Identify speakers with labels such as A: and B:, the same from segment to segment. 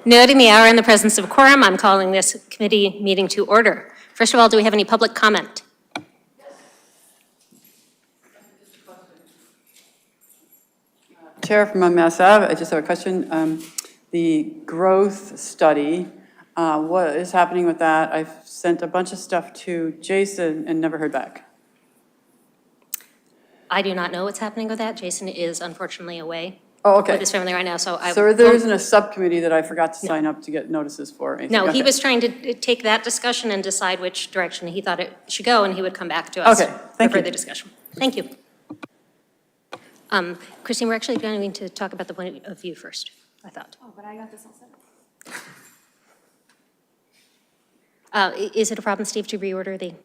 A: Noting the hour in the presence of quorum, I'm calling this committee meeting to order. First of all, do we have any public comment?
B: Chair from Mass Ave, I just have a question. The growth study, what is happening with that? I've sent a bunch of stuff to Jason and never heard back.
A: I do not know what's happening with that. Jason is unfortunately away
B: Oh, okay.
A: with his family right now, so I...
B: So there isn't a subcommittee that I forgot to sign up to get notices for? Or anything?
A: No, he
B: Okay.
A: was trying to take that discussion and decide which direction he thought it should go, and he would come back to us
B: Okay,
A: for
B: thank you.
A: further discussion. Thank you. Christine, we're actually going to talk about the point of view first, I thought.
C: Oh, but I got this all set up.
A: Is it a problem, Steve, to reorder the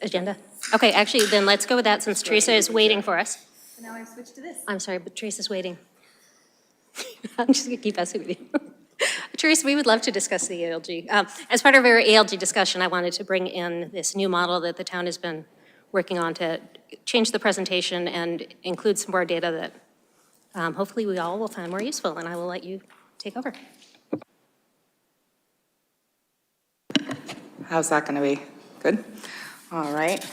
A: agenda? Okay, actually, then let's go with that since Teresa is waiting for us.
C: So now I've switched to this.
A: I'm sorry, but Teresa's waiting. I'm just going to keep messing with you. Teresa, we would love to discuss the ALG. As part of our ALG discussion, I wanted to bring in this new model that the town has been working on to change the presentation and include some more data that hopefully we all will find more useful, and I will let you take over.
D: How's that going to be? Good? All right.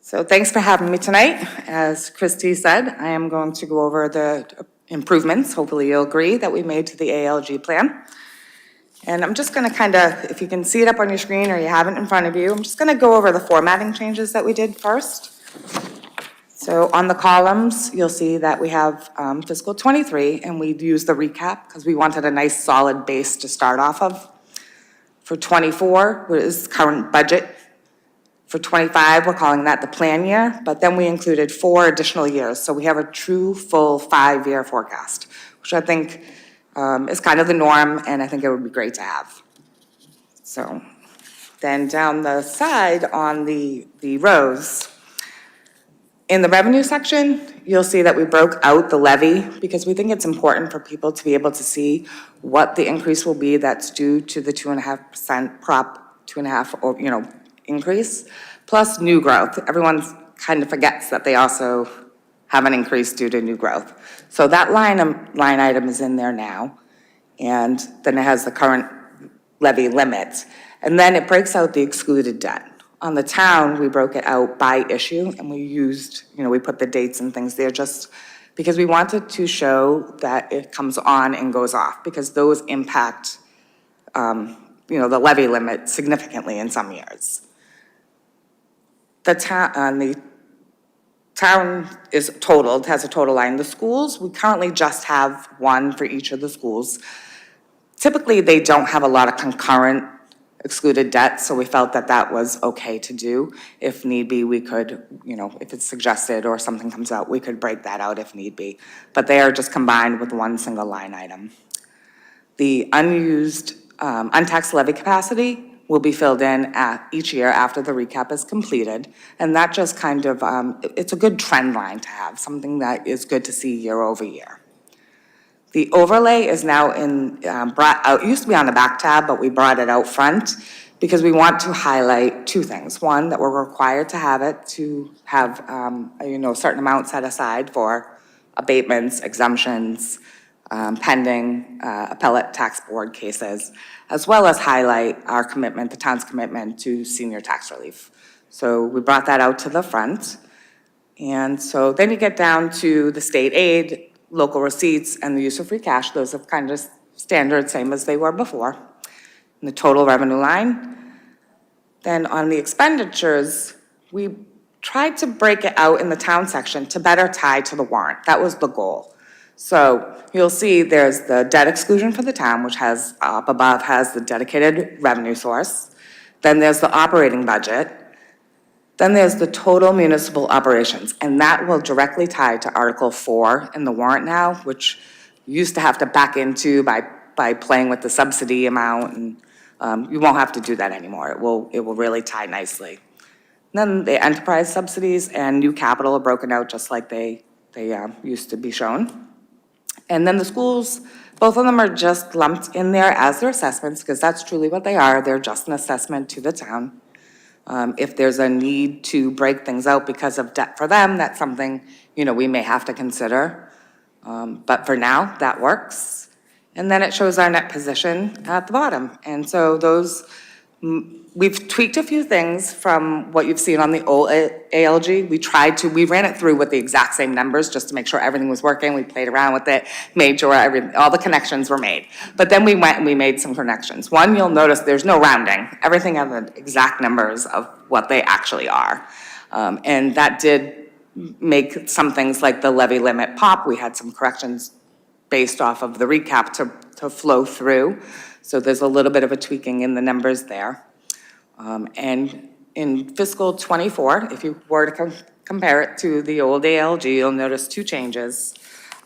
D: So thanks for having me tonight. As Christy said, I am going to go over the improvements, hopefully you'll agree, that we made to the ALG plan. And I'm just going to kind of, if you can see it up on your screen or you have it in front of you, I'm just going to go over the formatting changes that we did first. So on the columns, you'll see that we have fiscal 23, and we used the recap because we wanted a nice solid base to start off of. For 24 was current budget. For 25, we're calling that the plan year, but then we included 4 additional years. So we have a true full 5-year forecast, which I think is kind of the norm, and I think it would be great to have. So then down the side on the rows, in the revenue section, you'll see that we broke out the levy because we think it's important for people to be able to see what the increase will be that's due to the 2.5% Prop 2.5 or, increase, plus new growth. Everyone kind of forgets that they also have an increase due to new growth. So that line item is in there now, and then it has the current levy limit, and then it breaks out the excluded debt. On the town, we broke it out by issue, and we used, we put the dates and things there just because we wanted to show that it comes on and goes off, because those impact, the levy limit significantly in some years. The town is totaled, has a total line. The schools, we currently just have one for each of the schools. Typically, they don't have a lot of concurrent excluded debt, so we felt that that was okay to do. If need be, we could, if it's suggested or something comes out, we could break that out if need be. But they are just combined with one single line item. The unused, untaxed levy capacity will be filled in each year after the recap is completed. And that just kind of, it's a good trend line to have, something that is good to see year over year. The overlay is now brought out, it used to be on the back tab, but we brought it out front because we want to highlight 2 things. One, that we're required to have it, to have a certain amount set aside for abatements, exemptions, pending appellate tax board cases, as well as highlight our commitment, the town's commitment to senior tax relief. So we brought that out to the front. And so then you get down to the state aid, local receipts, and the use of free cash. Those are kind of standard, same as they were before. And the total revenue line. Then on the expenditures, we tried to break it out in the town section to better tie to the warrant. That was the goal. So you'll see there's the debt exclusion for the town, which has, up above, has the dedicated revenue source. Then there's the operating budget. Then there's the total municipal operations, and that will directly tie to Article 4 in the warrant now, which you used to have to back into by playing with the subsidy amount, and you won't have to do that anymore. It will really tie nicely. And then the enterprise subsidies and new capital are broken out just like they used to be shown. And then the schools, both of them are just lumped in there as their assessments, because that's truly what they are. They're just an assessment to the town. If there's a need to break things out because of debt for them, that's something, we may have to consider. But for now, that works. And then it shows our net position at the bottom. And so those, we've tweaked a few things from what you've seen on the old ALG. We ran it through with the exact same numbers just to make sure everything was working. We played around with it, made sure all the connections were made. But then we went and we made some connections. One, you'll notice there's no rounding. Everything has the exact numbers of what they actually are. And that did make some things like the levy limit pop. We had some corrections based off of the recap to flow through. So there's a little bit of a tweaking in the numbers there. And in fiscal '24, if you were to compare it to the old ALG, you'll notice two changes.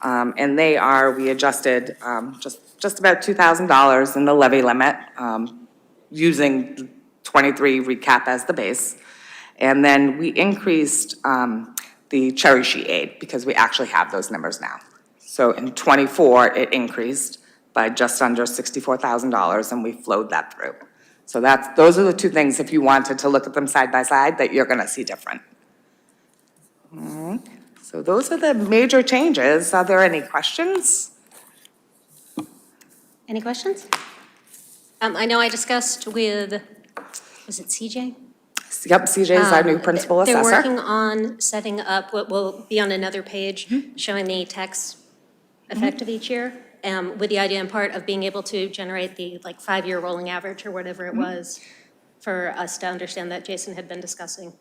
D: And they are, we adjusted just about $2,000 in the levy limit, using 23 recap as the base. And then we increased the cherry sheet aid because we actually have those numbers now. So in '24, it increased by just under $64,000, and we flowed that through. So those are the two things, if you wanted to look at them side by side, that you're gonna see different. So those are the major changes. Are there any questions?
A: Any questions? I know I discussed with, was it CJ?
D: Yep, CJ is our new principal assessor.
A: They're working on setting up what will be on another page, showing the tax effect of each year, with the idea in part of being able to generate the like 5-year rolling average or whatever it was for us to understand that Jason had been discussing,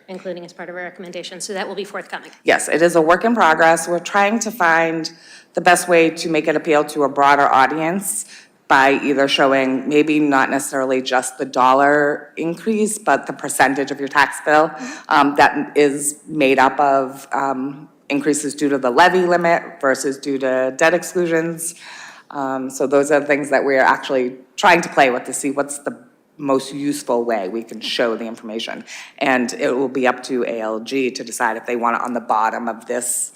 A: including as part of our recommendation. So that will be forthcoming.
D: Yes, it is a work in progress. We're trying to find the best way to make it appeal to a broader audience by either showing maybe not necessarily just the dollar increase, but the percentage of your tax bill that is made up of increases due to the levy limit versus due to debt exclusions. So those are the things that we're actually trying to play with to see what's the most useful way we can show the information. And it will be up to ALG to decide if they want it on the bottom of this,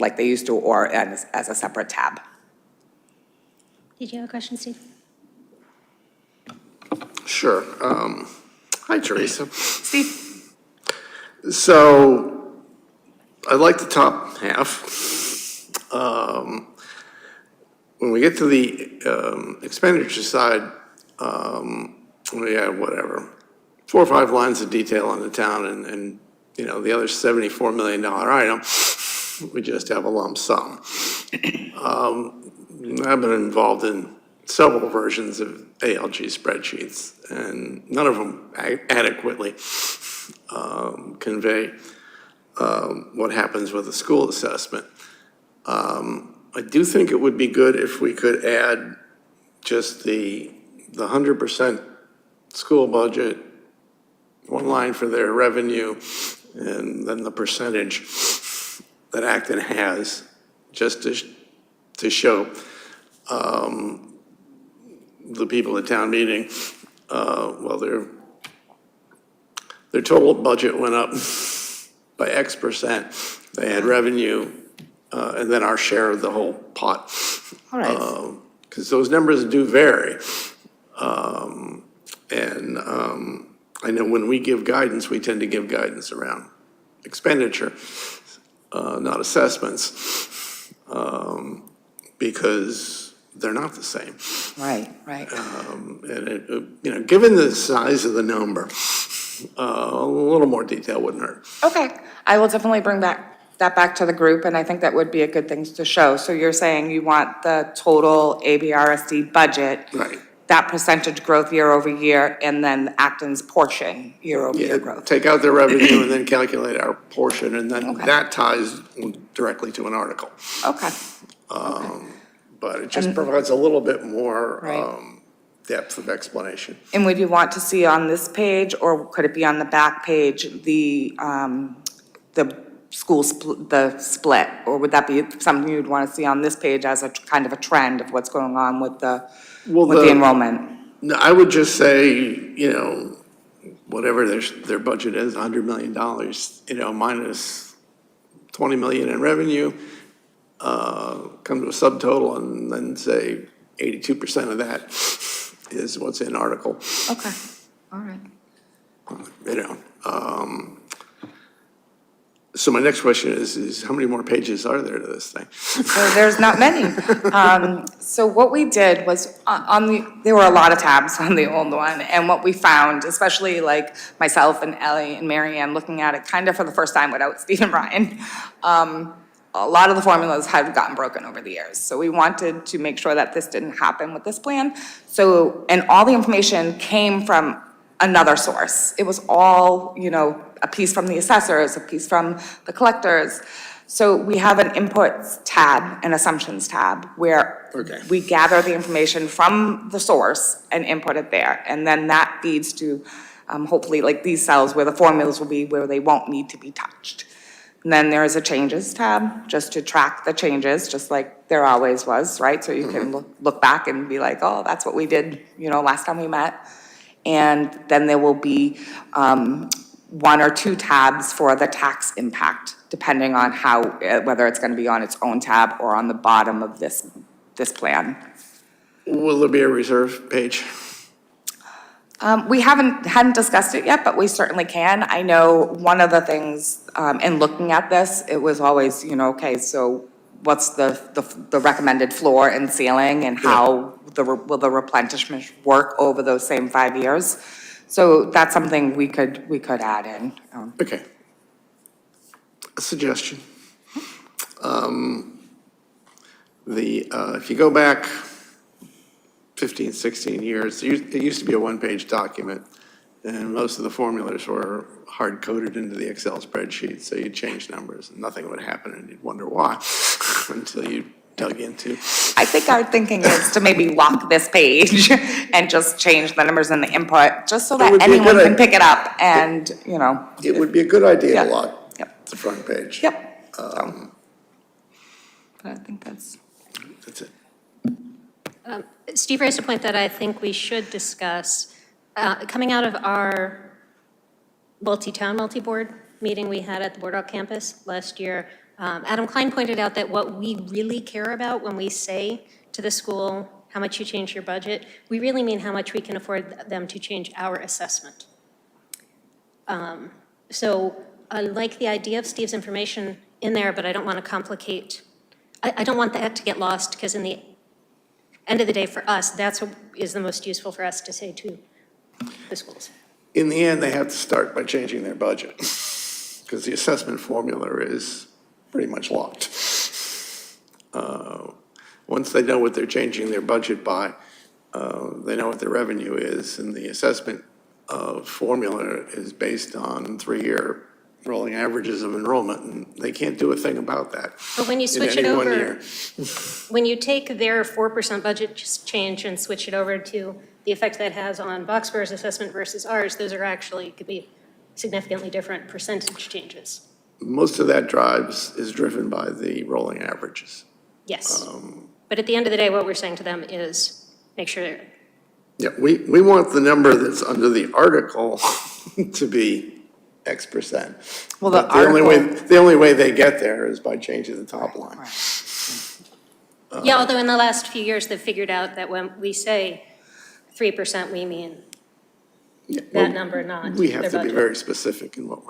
D: like they used to, or as a separate tab.
A: Did you have a question, Steve?
E: Sure. Hi, Teresa.
D: Steve?
E: So I like the top half. When we get to the expenditure side, we have whatever, 4 or 5 lines of detail on the town and you know, the other $74 million item, we just have a lump sum. I've been involved in several versions of ALG spreadsheets, and none of them adequately convey what happens with the school assessment. I do think it would be good if we could add just the 100% school budget, one line for their revenue, and then the percentage that Acton has, just to show the people at town meeting, well, their total budget went up by X percent. They had revenue, and then our share of the whole pot.
D: All right.
E: Because those numbers do vary. I know when we give guidance, we tend to give guidance around expenditure, not assessments, because they're not the same.
D: Right.
E: And given the size of the number, a little more detail wouldn't hurt.
D: Okay, I will definitely bring that back to the group, and I think that would be a good thing to show. So you're saying you want the total ABRSD budget.
E: Right.
D: That percentage growth year over year, and then Acton's portion year over year growth.
E: Take out their revenue and then calculate our portion, and then
D: Okay.
E: that ties directly to an article.
D: Okay,
E: But it just provides a little bit more
D: Right.
E: depth of explanation.
D: and would you want to see on this page, or could it be on the back page, the the split? Or would that be something you'd want to see on this page as a kind of a trend of what's going on with the enrollment?
E: No, I would just say, whatever their budget is, $100 million, minus 20 million in revenue, come to a subtotal, and then say 82% of that is what's in article.
D: Okay, all right.
E: You know, um, and it, you know, given the size of the number, I think it would be good if we could add just the 100% school budget, one line for their revenue, and then the percentage that Acton has, just to show the people at town meeting, well, their total budget went up by X percent. They had revenue, and then our share of the whole pot. So my next question is how many more pages are there to this thing?
D: So there's not many. So what we did was there were a lot of tabs on the old one. And what we found, especially like myself and Ellie and Mary Ann looking at it kind of for the first time without Steve and Ryan, a lot of the formulas had gotten broken over the years. So we wanted to make sure that this didn't happen with this plan. So, and all the information came from another source. It was all, a piece from the assessors, a piece from the collectors. So we have an inputs tab, an assumptions tab, where we gather the information from the source and input it there. And then that feeds to, hopefully, like these cells where the formulas will be, where they won't need to be touched. And then there's a changes tab, just to track the changes, just like there always was, right? So you can look back and be like, oh, that's what we did, last time we met. And then there will be one or two tabs for the tax impact, depending on whether it's going to be on its own tab or on the bottom of this plan.
E: Will there be a reserve page?
D: We hadn't discussed it yet, but we certainly can. I know one of the things in looking at this, it was always, okay, so what's the recommended floor and ceiling, and how will the replenishment work over those same 5 years? So that's something we could add in.
E: Okay. A suggestion. If you go back 15, 16 years, it used to be a one-page document, and most of the formulas were hard-coded into the Excel spreadsheet, so you'd change numbers, and nothing would happen, and you'd wonder why, until you dug into.
D: I think our thinking is to maybe lock this page and just change the numbers in the input, just so that anyone can pick it up and,
E: It would be a good idea to lock
D: Yep.
E: the front page.
D: Yep. But I think that's
E: That's it.
A: Steve raised a point that I think we should discuss. Coming out of our multi-town, multi-board meeting we had at the Boardwalk campus last year, Adam Klein pointed out that what we really care about when we say to the school, how much you change your budget, we really mean how much we can afford them to change our assessment. So I like the idea of Steve's information in there, but I don't want to complicate. I don't want that to get lost, because in the end of the day, for us, that's what is the most useful for us to say to the schools.
E: In the end, they have to start by changing their budget, because the assessment formula is pretty much locked. Once they know what they're changing their budget by, they know what their revenue is, and the assessment formula is based on 3-year rolling averages of enrollment, and they can't do a thing about that.
A: But when you switch
E: in
A: it
E: any 1
A: over,
E: year.
A: when you take their 4% budget change and switch it over to the effect that has on Boxborough's assessment versus ours, those are actually, could be significantly different percentage changes.
E: Most of that is driven by the rolling averages.
A: Yes. But at the end of the day, what we're saying to them is make sure
E: Yeah, we want the number that's under the article to be X percent.
D: Well, the
E: But the only way they get there is by changing the top line.
A: yeah, although in the last few years, they've figured out that when we say 3%, we mean that number, not
E: We have
A: their
E: to be
A: budget.
E: very specific in what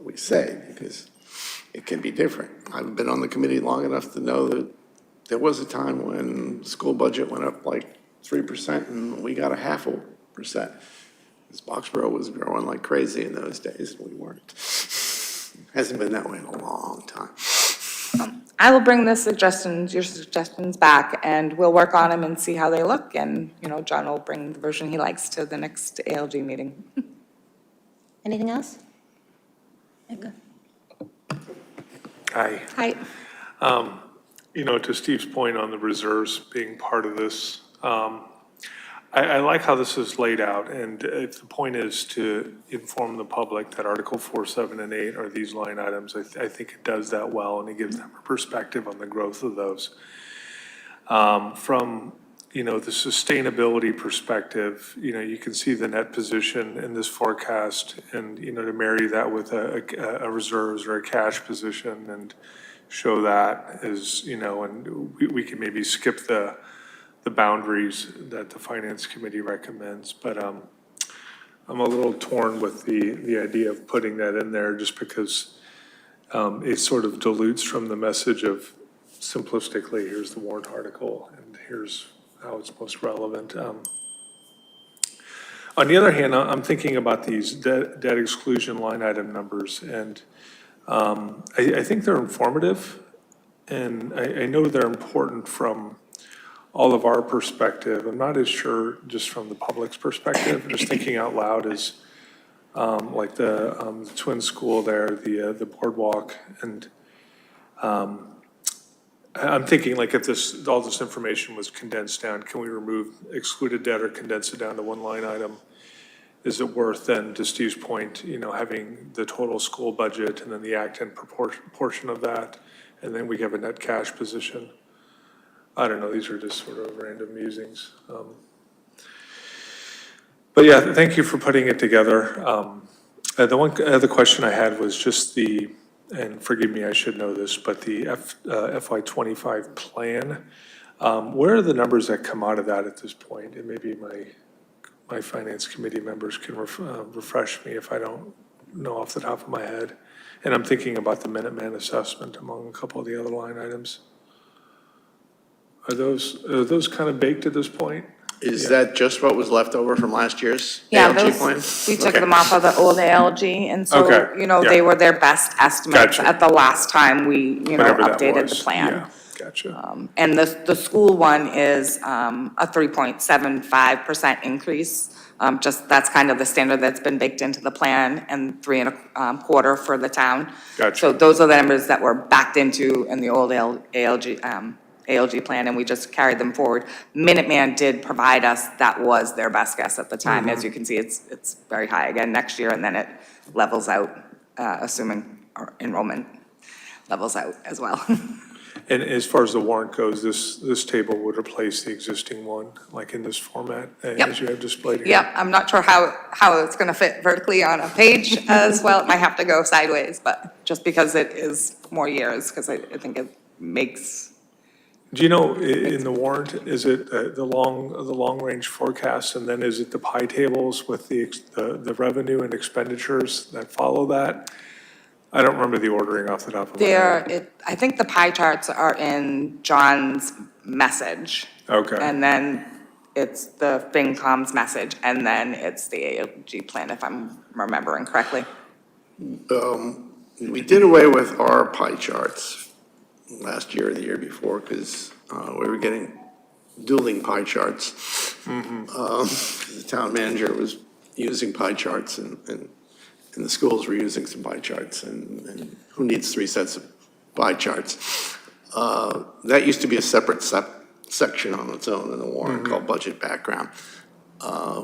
E: we say, because it can be different. I've been on the committee long enough to know that there was a time when school budget went up like 3% and we got a 0.5%. Because Boxborough was growing like crazy in those days, and we weren't. Hasn't been that way in a long time.
D: I will bring your suggestions back, and we'll work on them and see how they look. And, John will bring the version he likes to the next ALG meeting.
A: Anything else? Yeah, go.
F: Hi.
D: Hi.
F: To Steve's point on the reserves being part of this, I like how this is laid out, and if the point is to inform the public that Article 4, 7, and 8 are these line items, I think it does that well, and it gives them a perspective on the growth of those. From, the sustainability perspective, you can see the net position in this forecast, and, to marry that with a reserves or a cash position and show that as, and we can maybe skip the boundaries that the Finance Committee recommends, but I'm a little torn with the idea of putting that in there, just because it sort of dilutes from the message of simplistically, here's the warrant article, and here's how it's most relevant. On the other hand, I'm thinking about these debt exclusion line item numbers, and I think they're informative, and I know they're important from all of our perspective. I'm not as sure just from the public's perspective, just thinking out loud is like the twin school there, the boardwalk, and I'm thinking like if all this information was condensed down, can we remove excluded debt or condense it down to one line item? Is it worth then, to Steve's point, having the total school budget and then the Acton portion of that, and then we have a net cash position? I don't know, these are just sort of random musings. But yeah, thank you for putting it together. The one other question I had was just and forgive me, I should know this, but the FY25 plan, where are the numbers that come out of that at this point? And maybe my finance committee members can refresh me if I don't know off the top of my head. And I'm thinking about the Minuteman assessment among a couple of the other line items. Are those kind of baked at this point?
E: Is that just what was left over from last year's
D: Yeah,
E: ALG plan?
D: we took
E: Okay.
D: them off of the old ALG, and so,
F: Okay, yeah.
D: they were their best estimates
F: Gotcha.
D: at the last time we,
F: Whatever that
D: updated the
F: was.
D: plan.
F: Yeah, gotcha.
D: And the school one is a 3.75% increase. That's kind of the standard that's been baked into the plan, and 3.25% for the town.
F: Gotcha.
D: So those are the numbers that were backed into in the old ALG plan, and we just carried them forward. Minuteman did provide us, that was their best guess at the time. As you can see, it's very high again next year, and then it levels out, assuming our enrollment levels out as well.
F: And as far as the warrant goes, this table would replace the existing one, like in this format, as you have displayed here?
D: Yep, I'm not sure how it's gonna fit vertically on a page as well. It might have to go sideways, but just because it is more years, because I think it makes.
F: Do you know, in the warrant, is it the long-range forecast, and then is it the pie tables with the revenue and expenditures that follow that? I don't remember the ordering off the top of my head.
D: I think the pie charts are in John's message.
F: Okay.
D: And then it's the FinCom's message, and then it's the ALG plan, if I'm remembering correctly.
E: We did away with our pie charts last year or the year before because we were getting dueling pie charts. 'Cause the town manager was using pie charts and the schools were using some pie charts, and who needs 3 sets of pie charts? That used to be a separate section on its own in the warrant called budget background,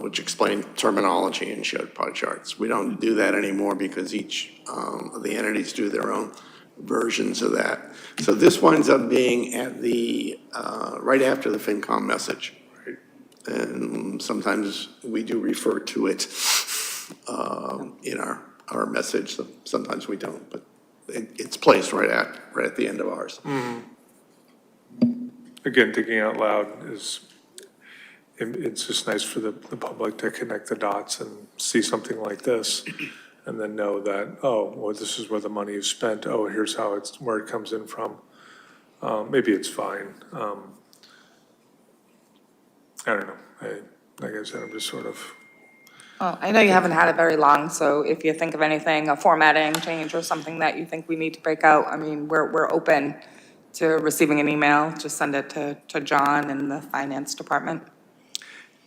E: which explained terminology and showed pie charts. We don't do that anymore because each of the entities do their own versions of that. So this winds up being at the, right after the FinCom message. And sometimes we do refer to it in our message, sometimes we don't, but it's placed right at the end of ours.
F: Again, thinking out loud it's just nice for the public to connect the dots and see something like this, and then know that, oh, well, this is where the money is spent, oh, here's where it comes in from. Maybe it's fine. I don't know, like I said, I'm just sort of.
D: Well, I know you haven't had it very long, so if you think of anything, a formatting change or something that you think we need to break out, I mean, we're open to receiving an email. Just send it to John in the finance department.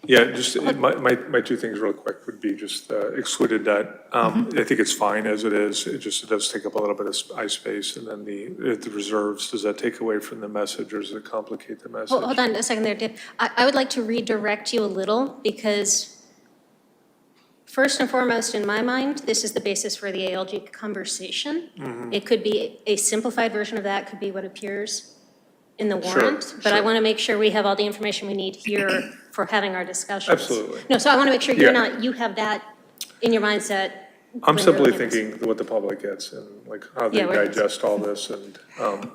F: Yeah, just my 2 things real quick would be just excluded debt. I think it's fine as it is. It does take up a little bit of eye space, and then the reserves, does that take away from the message or does it complicate the message?
A: Hold on a second there, Dave. I would like to redirect you a little because first and foremost, in my mind, this is the basis for the ALG conversation. It could be a simplified version of that, could be what appears in the warrant. But I want to make sure we have all the information we need here for having our discussions.
F: Absolutely.
A: No, so I want to make sure you have that in your mindset.
F: I'm
A: when you're
F: simply
A: looking at this.
F: thinking what the public gets and like how they
A: Yeah, we're-
F: digest all this, and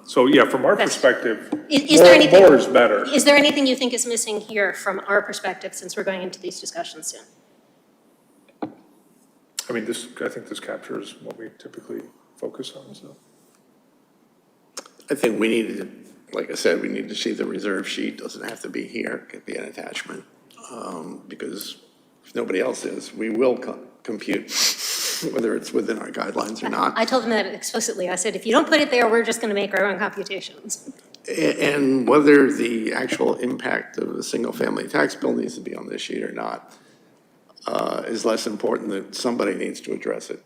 F: so yeah, from our perspective,
A: Is there anything?
F: more is better.
A: Is there anything you think is missing here from our perspective since we're going into these discussions soon?
F: I mean, I think this captures what we typically focus on, so.
E: I think we need to, like I said, we need to see the reserve sheet. Doesn't have to be here, it could be an attachment. Because if nobody else is, we will compute whether it's within our guidelines or not.
A: I told them that explicitly. I said, if you don't put it there, we're just going to make our own computations.
E: And whether the actual impact of the single-family tax bill needs to be on this sheet or not is less important, that somebody needs to address it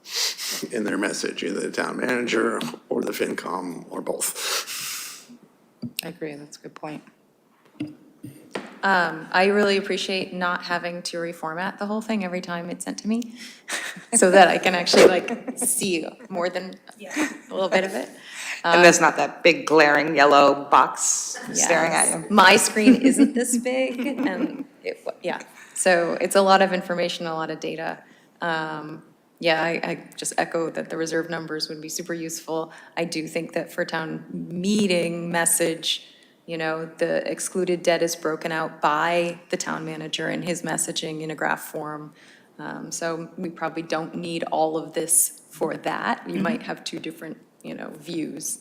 E: in their message, either the town manager or the FinCom or both.
G: I agree, that's a good point. I really appreciate not having to reformat the whole thing every time it's sent to me, so that I can actually like see more than a little bit of it.
D: And there's not that big glaring yellow box staring at
G: Yes.
D: you.
G: My screen isn't this big, and yeah, so it's a lot of information, a lot of data. Yeah, I just echo that the reserve numbers would be super useful. I do think that for town meeting message, you know, the excluded debt is broken out by the town manager in his messaging in a graph form. So we probably don't need all of this for that. You might have two different, you know, views.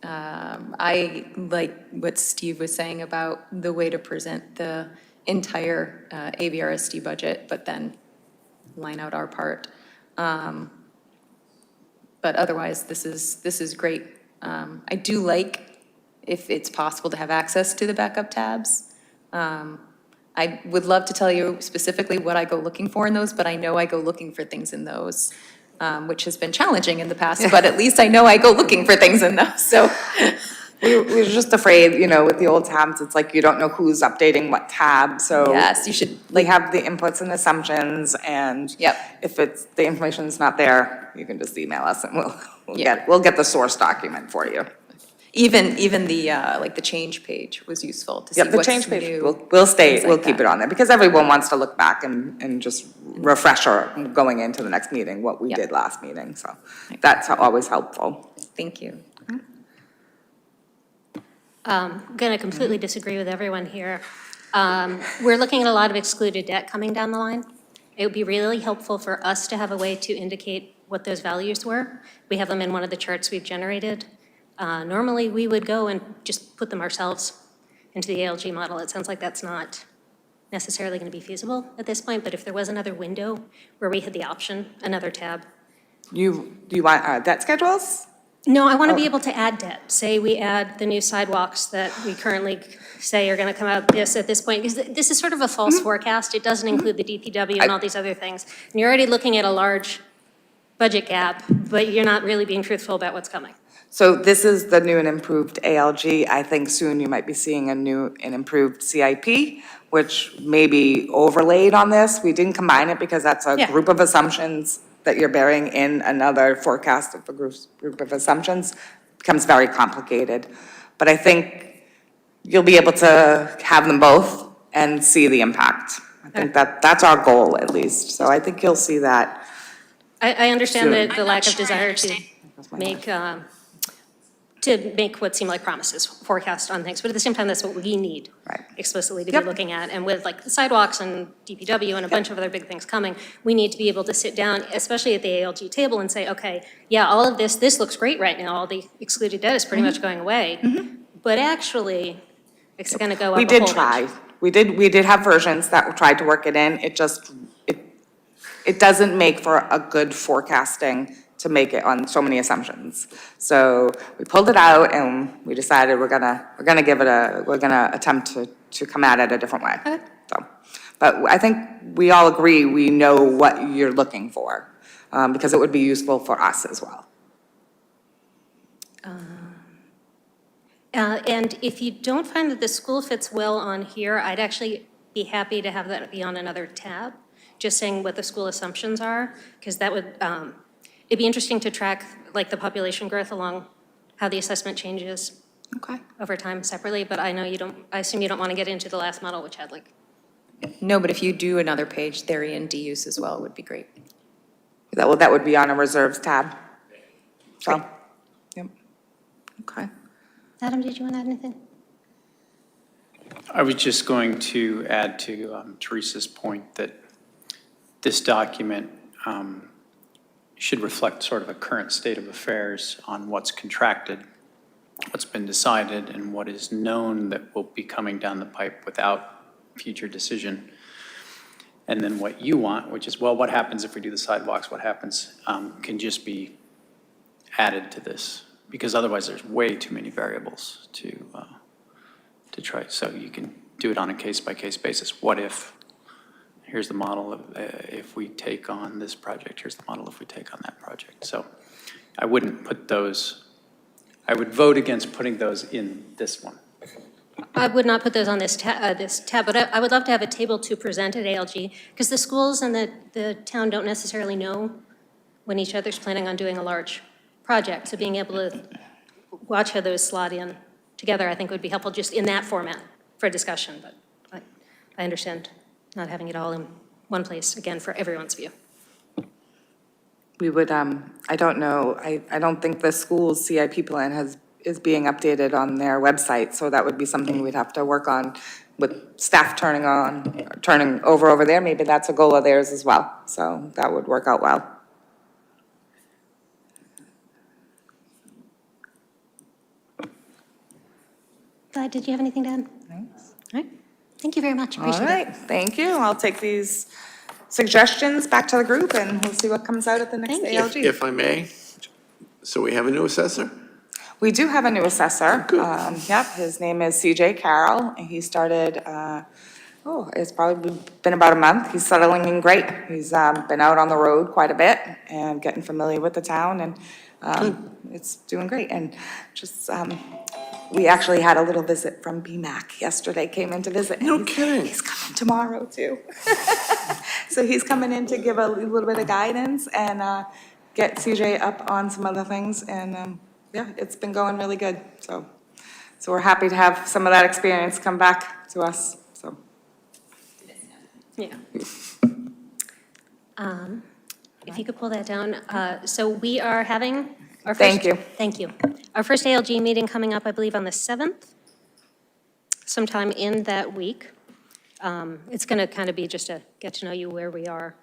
G: I like what Steve was saying about the way to present the entire AVRSD budget, but then line out our part. But otherwise, this is great. I do like if it's possible to have access to the backup tabs. I would love to tell you specifically what I go looking for in those, but I know I go looking for things in those, which has been challenging in the past, but at least I know I go looking for things in those, so.
D: We were just afraid, you know, with the old tabs, it's like you don't know who's updating what tab, so.
G: Yes, you should,
D: We have the inputs and assumptions, and
G: Yep.
D: if the information's not there, you can just email us and
G: Yeah.
D: we'll get the source document for you.
G: even the, like the change page was useful to see
D: Yep, the
G: what's
D: change page,
G: new.
D: we'll
G: things like
D: keep
G: that.
D: it on there, because everyone wants to look back and just refresher going into the next meeting, what we
G: Yep.
D: did last meeting, so that's always helpful.
G: Thank you.
A: Going to completely disagree with everyone here. We're looking at a lot of excluded debt coming down the line. It would be really helpful for us to have a way to indicate what those values were. We have them in one of the charts we've generated. Normally, we would go and just put them ourselves into the ALG model. It sounds like that's not necessarily going to be feasible at this point, but if there was another window where we had the option, another tab.
D: Do you want debt schedules?
A: No, I want to be able to add debt. Say we add the new sidewalks that we currently say are going to come out at this point, because this is sort of a false forecast. It doesn't include the DPW and all these other things. And you're already looking at a large budget gap, but you're not really being truthful about what's coming.
D: So this is the new and improved ALG. I think soon you might be seeing a new and improved CIP, which may be overlaid on this. We didn't combine it because that's a
A: Yeah.
D: group of assumptions that you're bearing in another forecast of a group of assumptions. Becomes very complicated. But I think you'll be able to have them both and see the impact. I think that's our goal, at least. So I think you'll see that.
A: I understand
D: Soon.
A: the lack of desire to make what seem like promises, forecast on things, but at the same time, that's what we need
D: Right.
A: explicitly to be
D: Yep.
A: looking at. And with like the sidewalks and DPW and a bunch of other big things coming, we need to be able to sit down, especially at the ALG table, and say, okay, yeah, all of this looks great right now. All the excluded debt is pretty much going away. But actually, it's going to go up a
D: We
A: whole
D: did
A: bunch.
D: try. We did have versions that tried to work it in. It just, it doesn't make for a good forecasting to make it on so many assumptions. So we pulled it out and we decided we're gonna attempt to come at it a different way.
A: Okay.
D: So, but I think we all agree, we know what you're looking for, because it would be useful for us as well.
A: And if you don't find that the school fits well on here, I'd actually be happy to have that be on another tab, just saying what the school assumptions are, because that would, it'd be interesting to track like the population growth along how the assessment changes
D: Okay.
A: over time separately, but I know you don't, I assume you don't want to get into the last model, which had like,
G: No, but if you do another page, theory and DUs as well would be great.
D: That would be on a reserves tab. So, yep. Okay.
A: Adam, did you want to add anything?
H: I was just going to add to Teresa's point that this document should reflect sort of a current state of affairs on what's contracted, what's been decided, and what is known that will be coming down the pipe without future decision. And then what you want, which is, well, what happens if we do the sidewalks, what happens, can just be added to this. Because otherwise, there's way too many variables to try. So you can do it on a case-by-case basis. What if, here's the model of if we take on this project, here's the model if we take on that project. So I wouldn't put those, I would vote against putting those in this one.
A: I would not put those on this tab, but I would love to have a table to present at ALG, because the schools and the town don't necessarily know when each other's planning on doing a large project. So being able to watch how those slot in together, I think would be helpful just in that format for discussion. But I understand not having it all in one place, again, for everyone's view.
D: We would, I don't know, I don't think the school's CIP plan is being updated on their website, so that would be something we'd have to work on with staff turning over there. Maybe that's a goal of theirs as well, so that would work out well.
A: Glad, did you have anything to add?
D: Thanks.
A: All right, thank you very much,
D: All
A: appreciate it.
D: right, thank you. I'll take these suggestions back to the group and we'll see what comes out at the next
A: Thank you.
D: ALG.
E: If I may, so we have a new assessor?
D: We do have a new assessor.
E: Good.
D: Yep, his name is CJ Carroll, and he started, it's probably been about a month. He's settling in great. He's been out on the road quite a bit and getting familiar with the town, and it's doing great. And just, we actually had a little visit from BMAC yesterday, came in to visit. and
E: No
D: he's-
E: kidding.
D: He's coming tomorrow, too. So he's coming in to give a little bit of guidance and get CJ up on some other things, and yeah, it's been going really good, so we're happy to have some of that experience come back to us, so.
A: Yeah. If you could pull that down. So we are having our first.
D: Thank you.
A: Thank you. Our first ALG meeting coming up, I believe, on the 7th, sometime in that week. It's going to kind of be just a get to know you where we are.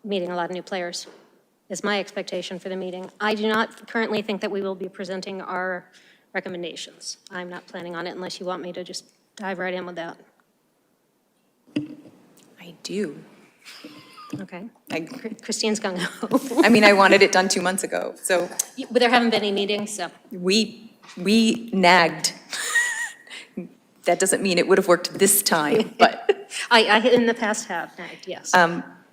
A: Meeting a lot of new players is my expectation for the meeting. I do not currently think that we will be presenting our recommendations. I'm not planning on it unless you want me to just dive right in with that.
G: I do.
A: Okay.
G: I
A: Christine's gung ho.
G: I mean, I wanted it done 2 months ago, so
A: But there haven't been any meetings, so.
G: we nagged. That doesn't mean it would have worked this time, but
A: I in the past have, yes.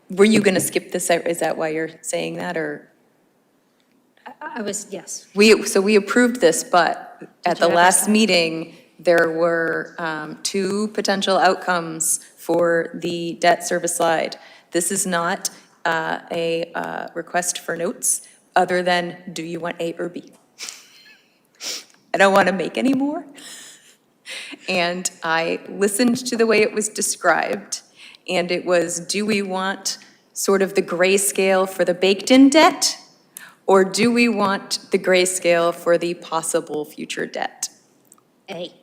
G: were you going to skip this? Is that why you're saying that, or?
A: I was, yes.
G: So we approved this, but at
A: you
G: the
A: have
G: last
A: that?
G: meeting, there were 2 potential outcomes for the debt service slide. This is not a request for notes, other than, do you want A or B? I don't want to make any more. And I listened to the way it was described, and it was, do we want sort of the grayscale for the baked-in debt, or do we want the grayscale for the possible future debt?
A: A.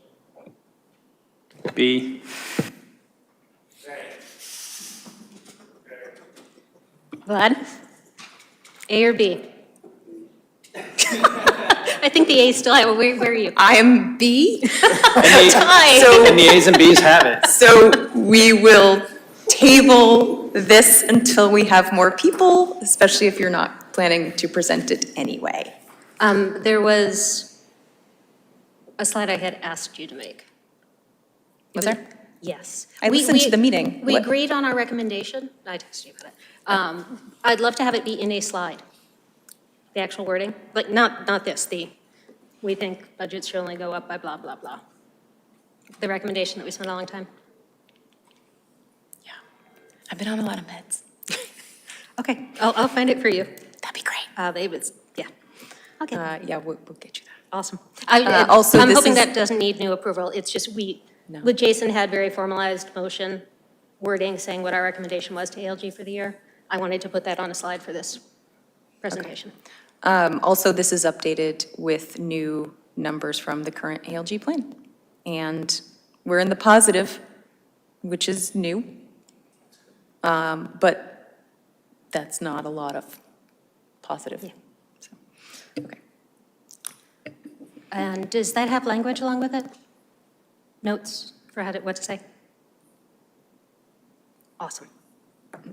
H: B,
A: Vlad? A or B? I think the A is still, where are you?
G: I am B.
A: Tie.
H: and the A's and B's have it.
G: So we will table this until we have more people, especially if you're not planning to present it anyway.
A: There was a slide I had asked you to make.
G: Was there?
A: Yes.
G: I listened to the meeting.
A: We
G: What-
A: agreed on our recommendation. I texted you about it. I'd love to have it be in a slide, the actual wording, like not this, we think budgets should only go up by blah, blah, blah. The recommendation that we spent a long time.
G: Yeah. I've been on a lot of meds.
A: Okay, I'll find it for you.
G: That'd be great.
A: They was, yeah. Okay,
G: Yeah, we'll get you that.
A: awesome.
G: also,
A: I'm
G: this
A: hoping
G: is-
A: that doesn't need new approval. It's just
G: No.
A: with Jason had very formalized motion wording saying what our recommendation was to ALG for the year. I wanted to put that on a slide for this presentation.
G: Also, this is updated with new numbers from the current ALG plan. And we're in the positive, which is new. But that's not a lot of positive.
A: Yeah.
G: So, okay.
A: And does that have language along with it? Notes for what to say? Awesome.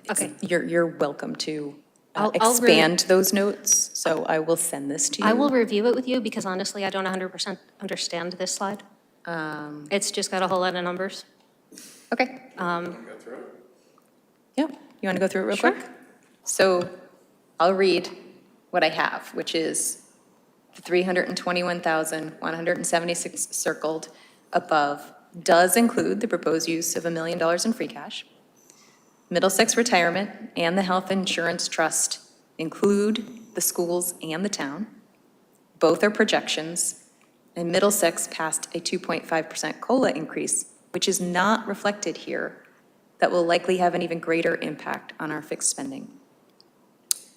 A: Okay.
G: You're welcome to
A: I'll
G: expand those notes, so I will send this to you.
A: I will review it with you because honestly, I don't 100% understand this slide. It's just got a whole lot of numbers.
G: Okay. Yeah, you want to go through it real
A: Sure.
G: quick? So I'll read what I have, which is the 321,176 circled above does include the proposed use of $1 million in free cash. Middlesex Retirement and the Health Insurance Trust include the schools and the town. Both are projections, and Middlesex passed a 2.5% COLA increase, which is not reflected here, that will likely have an even greater impact on our fixed spending.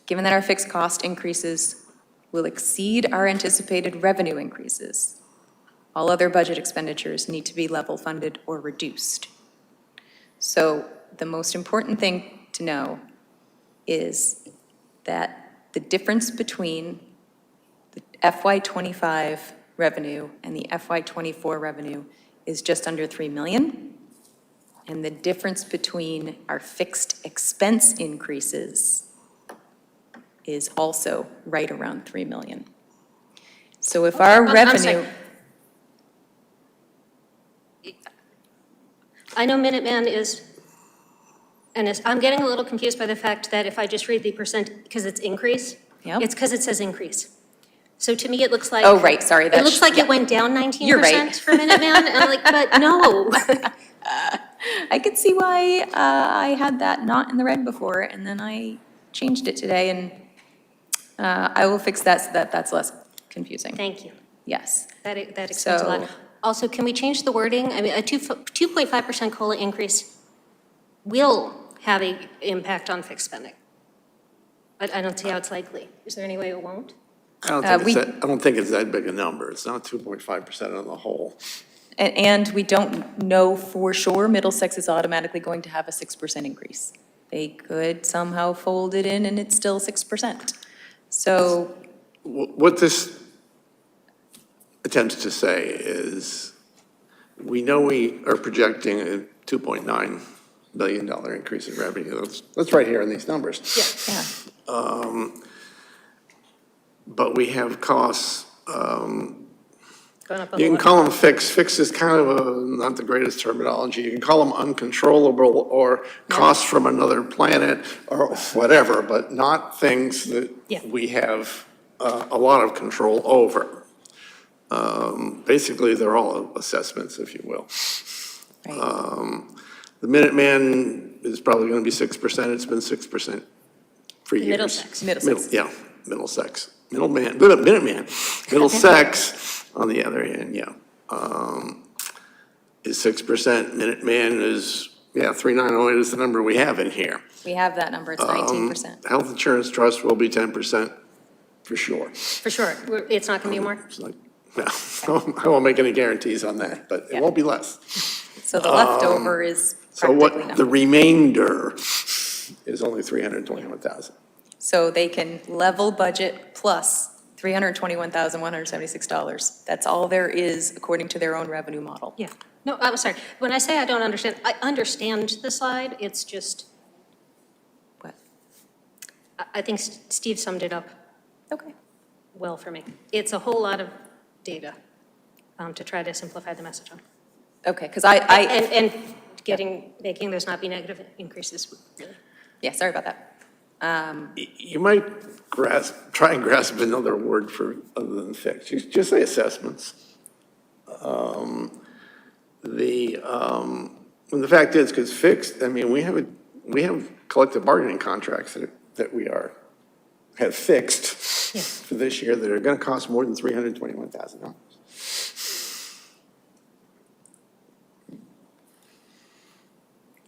G: Given that our fixed cost increases will exceed our anticipated revenue increases, all other budget expenditures need to be level funded or reduced. So the most important thing to know is that the difference between the FY25 revenue and the FY24 revenue is just under 3 million. And the difference between our fixed expense increases is also right around 3 million. So if our
A: I'm
G: revenue,
A: sorry. I know Minuteman is, and I'm getting a little confused by the fact that if I just read the percent, because it's increase,
G: Yep.
A: it's because it says increase. So to me, it looks like.
G: Oh, right, sorry,
A: It looks like
G: yeah.
A: it went down 19%
G: You're right.
A: for Minuteman, and I'm like, but no.
G: I could see why I had that not in the red before, and then I changed it today, and I will fix that so that that's less confusing.
A: Thank you.
G: Yes.
A: That explains a lot.
G: So-
A: Also, can we change the wording? I mean, a 2.5% COLA increase will have an impact on fixed spending. I don't see how it's likely. Is there any way it won't?
E: I don't think it's that big a number. It's not 2.5% on the whole.
G: And we don't know for sure Middlesex is automatically going to have a 6% increase. They could somehow fold it in and it's still 6%. So,
E: What this attempts to say is, we know we are projecting a $2.9 billion increase in revenue. That's right here in these numbers.
G: yeah,
E: But we have costs,
A: Going up a
E: you can
A: lot.
E: call them fixed. Fixed is kind of not the greatest terminology. You can call them uncontrollable or costs from another planet or whatever, but not things that
A: Yeah.
E: we have a lot of control over. Basically, they're all assessments, if you will.
G: right.
E: The Minuteman is probably going to be 6%. It's been 6% for years.
A: Middlesex.
G: Middlesex.
E: Middlesex. Minuteman. Middlesex, on the other hand, is 6%. Minuteman is, 3908 is the number we have in here.
G: We have that number, it's 19%.
E: Health Insurance Trust will be 10% for sure.
A: For sure. It's not going to be more?
E: It's like, no, I won't make any guarantees on that, but it
G: Yeah.
E: won't be less.
G: So the leftover is
E: So
G: practically
E: what, the
G: nothing.
E: remainder is only 321,000.
G: So they can level budget plus $321,176. That's all there is according to their own revenue model.
A: Yeah. No, I'm sorry. When I say I don't understand, I understand the slide. It's just,
G: What?
A: I think Steve summed it up
G: Okay.
A: well for me. It's a whole lot of data to try to simplify the message on.
G: Okay, because
A: And making those not be negative increases, really.
G: yeah, sorry about that.
E: You might try and grasp another word for, other than fixed. Just say assessments. And the fact is, because fixed, I mean, we have collective bargaining contracts that we have fixed for this year that are going to cost more than $321,000.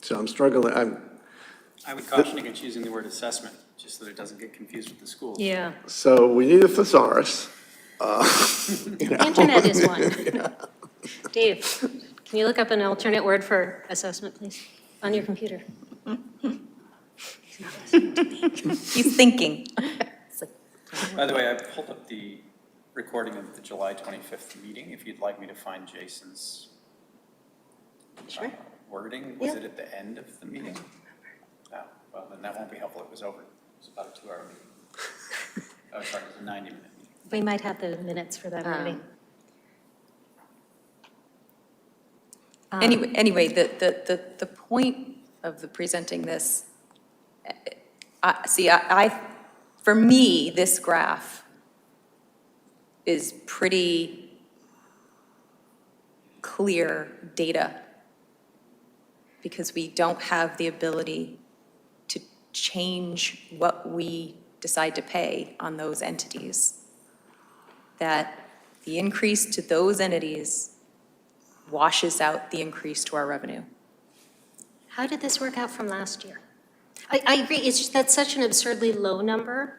E: So I'm struggling,
H: I would caution against using the word assessment, just so that it doesn't get confused with the schools.
A: Yeah.
E: so we need a thesaurus.
A: Internet is one. Dave, can you look up an alternate word for assessment, please, on your computer? It's not this.
G: He's thinking.
H: By the way, I pulled up the recording of the July 25th meeting, if you'd like me to find Jason's
A: Sure.
H: wording. Was
A: Yeah.
H: it at the end of the meeting? Oh, well, then that won't be helpful. It was over. It was about a 2-hour meeting. Oh, sorry, it was a 90-minute meeting.
A: We might have the minutes for that already.
G: Anyway, the point of the presenting this, for me, this graph is pretty clear data because we don't have the ability to change what we decide to pay on those entities. That the increase to those entities washes out the increase to our revenue.
A: How did this work out from last year? I agree, it's just, that's such an absurdly low number,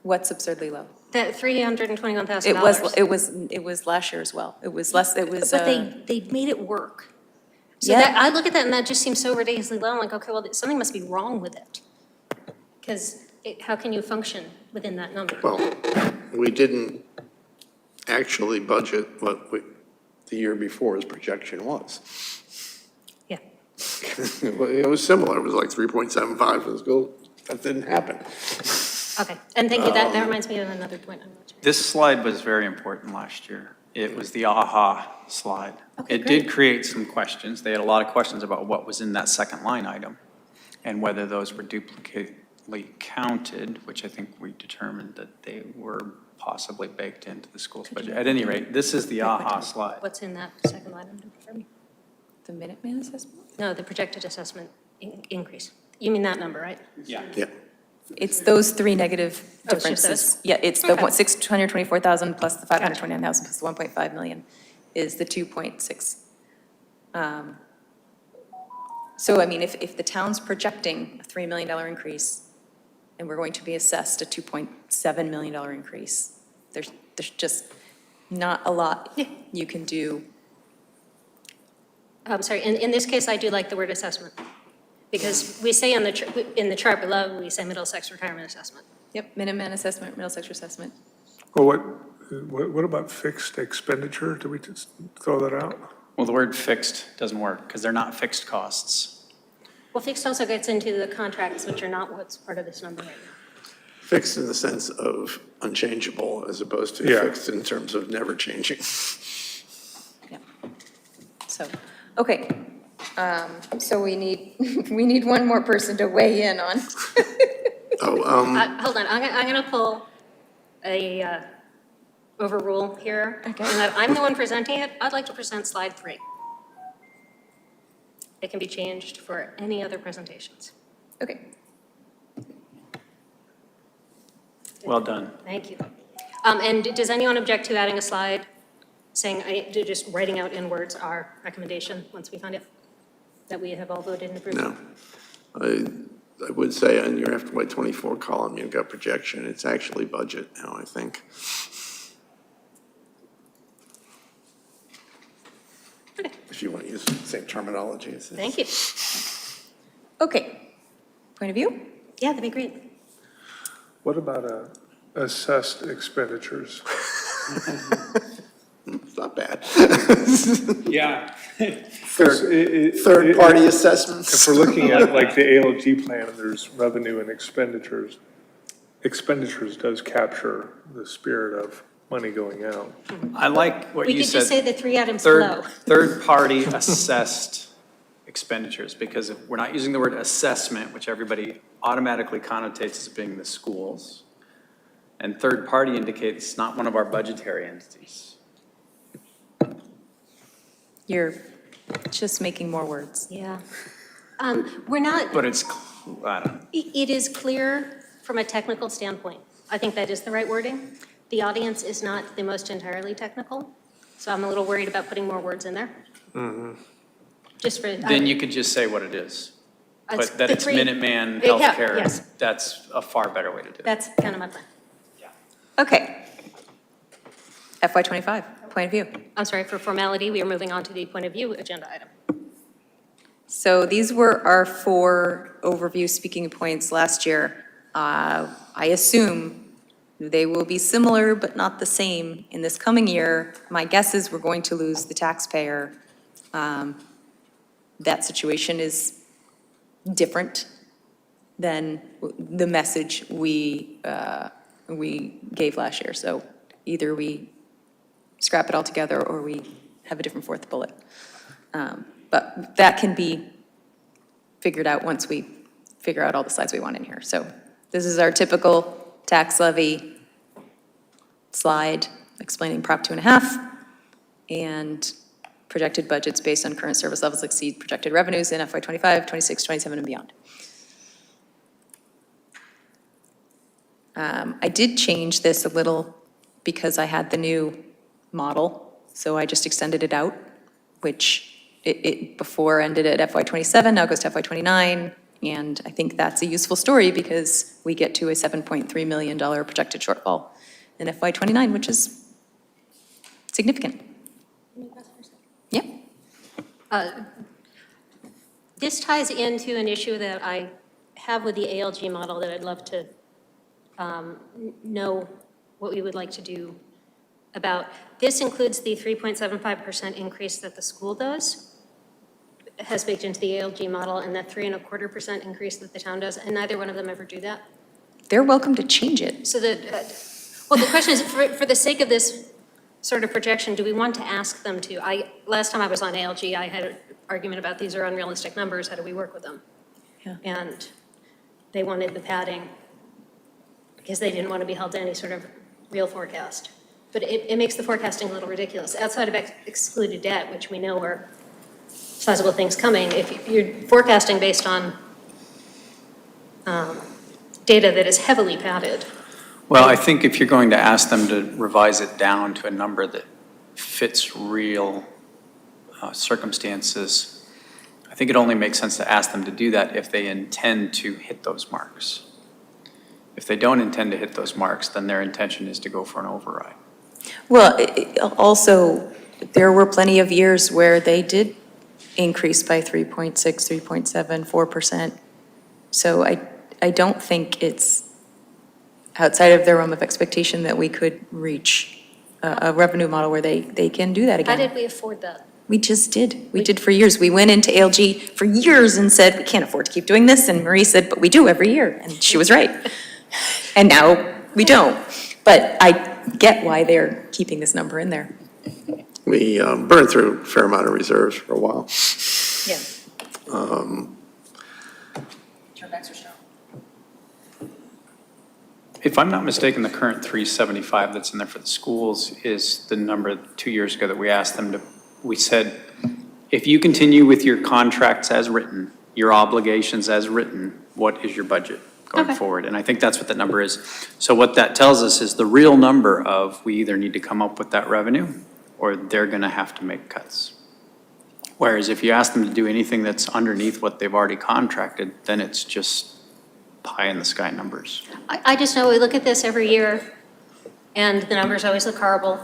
G: What's absurdly low?
A: that $321,000.
G: It was last year as well. It was less, it was,
A: But they made it work. So
G: Yeah.
A: that, I look at that and that just seems so ridiculously low. I'm like, okay, well, something must be wrong with it. Because how can you function within that number?
E: Well, we didn't actually budget what the year before's projection was.
A: Yeah.
E: It was similar, it was like 3.75 for the school. That didn't happen.
A: Okay, and thank you, that reminds me of another point. I'm not sure.
H: This slide was very important last year. It was the aha slide.
A: Okay,
H: It
A: great.
H: did create some questions. They had a lot of questions about what was in that second line item and whether those were duplicately counted, which I think we determined that they were possibly baked into the school's budget. At any rate, this is the aha slide.
A: What's in that second line item for me?
G: the Minuteman assessment?
A: No, the projected assessment increase. You mean that number, right?
H: Yeah.
E: Yeah.
G: It's those three negative
A: Oh, it's just
G: differences.
A: those?
G: Yeah, it's the
A: Okay.
G: 624,000 plus the 529,000 plus the 1.5 million is the 2.6. So I mean, if the town's projecting a $3 million increase and we're going to be assessed a $2.7 million increase, there's just not a lot you can do.
A: I'm sorry, in this case, I do like the word assessment. Because we say in the chart below, we say Middlesex retirement assessment.
G: Yep, Minuteman assessment, Middlesex assessment.
F: Well, what about fixed expenditure? Did we just throw that out?
H: Well, the word fixed doesn't work because they're not fixed costs.
A: Well, fixed also gets into the contracts, which are not what's part of this number right now.
E: Fixed in the sense of unchangeable as opposed to
F: Yeah.
E: fixed in terms of never changing.
G: Yeah. So, okay. So we need one more person to weigh in on.
E: Oh,
A: Hold on, I'm going to pull a overrule here.
G: Okay.
A: And that I'm the one presenting it. I'd like to present slide 3. It can be changed for any other presentations.
G: Okay.
H: Well done.
A: Thank you. And does anyone object to adding a slide saying, just writing out in words our recommendation once we find it? That we have all voted and approved?
E: no. I would say on your FY '24 column, you've got projection. It's actually budget now, I think. If you want to use the same terminology.
A: Thank you.
G: Okay. Point of view?
A: Yeah, that'd be great.
F: What about assessed expenditures?
E: It's not bad.
H: Yeah.
E: Third-party assessments.
F: If we're looking at like the ALG plan, there's revenue and expenditures. Expenditures does capture the spirit of money going out.
H: I like what
A: We
H: you
A: could just say
H: said,
A: the 3 items below.
H: third-party assessed expenditures, because if we're not using the word assessment, which everybody automatically connotates as being the schools, and third-party indicates not one of our budgetary entities.
G: You're just making more words.
A: Yeah. We're not,
H: But it's, I don't know.
A: it is clear from a technical standpoint. I think that is the right wording. The audience is not the most entirely technical, so I'm a little worried about putting more words in there. Just for.
H: Then you could just say what it is.
A: It's
H: But that
A: the
H: it's
A: 3
H: Minuteman
A: Yeah,
H: Healthcare,
A: yes.
H: that's a far better way to do it.
A: That's kind of my plan.
G: Okay. FY25, point of view.
A: I'm sorry, for formality, we are moving on to the point of view agenda item.
G: So these were our 4 overview speaking points last year. I assume they will be similar but not the same in this coming year. My guess is we're going to lose the taxpayer. That situation is different than the message we gave last year. So either we scrap it all together or we have a different 4th bullet. But that can be figured out once we figure out all the slides we want in here. So this is our typical tax levy slide explaining Prop 2.5 and projected budgets based on current service levels exceed projected revenues in FY '25, '26, '27, and beyond. I did change this a little because I had the new model, so I just extended it out, which it before ended at FY '27, now goes to FY '29, and I think that's a useful story because we get to a $7.3 million projected shortfall in FY '29, which is significant. Yeah.
A: This ties into an issue that I have with the ALG model that I'd love to know what we would like to do about. This includes the 3.75% increase that the school does, has baked into the ALG model, and that 3.25% increase that the town does, and neither one of them ever do that.
G: They're welcome to change it.
A: So that, well, the question is, for the sake of this sort of projection, do we want to ask them to? Last time I was on ALG, I had an argument about these are unrealistic numbers, how do we work with them?
G: Yeah.
A: And they wanted the padding because they didn't want to be held to any sort of real forecast. But it makes the forecasting a little ridiculous. Outside of excluded debt, which we know are sizable things coming, if you're forecasting based on data that is heavily padded.
H: Well, I think if you're going to ask them to revise it down to a number that fits real circumstances, I think it only makes sense to ask them to do that if they intend to hit those marks. If they don't intend to hit those marks, then their intention is to go for an override.
G: Well, also, there were plenty of years where they did increase by 3.6, 3.7, 4%. So I don't think it's outside of their realm of expectation that we could reach a revenue model where they can do that
A: How
G: again.
A: did we afford that?
G: We just did. We did for years. We went into ALG for years and said, we can't afford to keep doing this. And Marie said, but we do every year. And she was right. And now we don't. But I get why they're keeping this number in there.
E: We burned through a fair amount of reserves for a while.
G: Yeah.
H: If I'm not mistaken, the current 375 that's in there for the schools is the number 2 years ago that we asked them to, we said, if you continue with your contracts as written, your obligations as written, what is your budget going forward? And I think that's what that number is. So what that tells us is the real number of, we either need to come up with that revenue or they're gonna have to make cuts. Whereas if you ask them to do anything that's underneath what they've already contracted, then it's just pie in the sky numbers.
A: I just know we look at this every year, and the numbers always look horrible,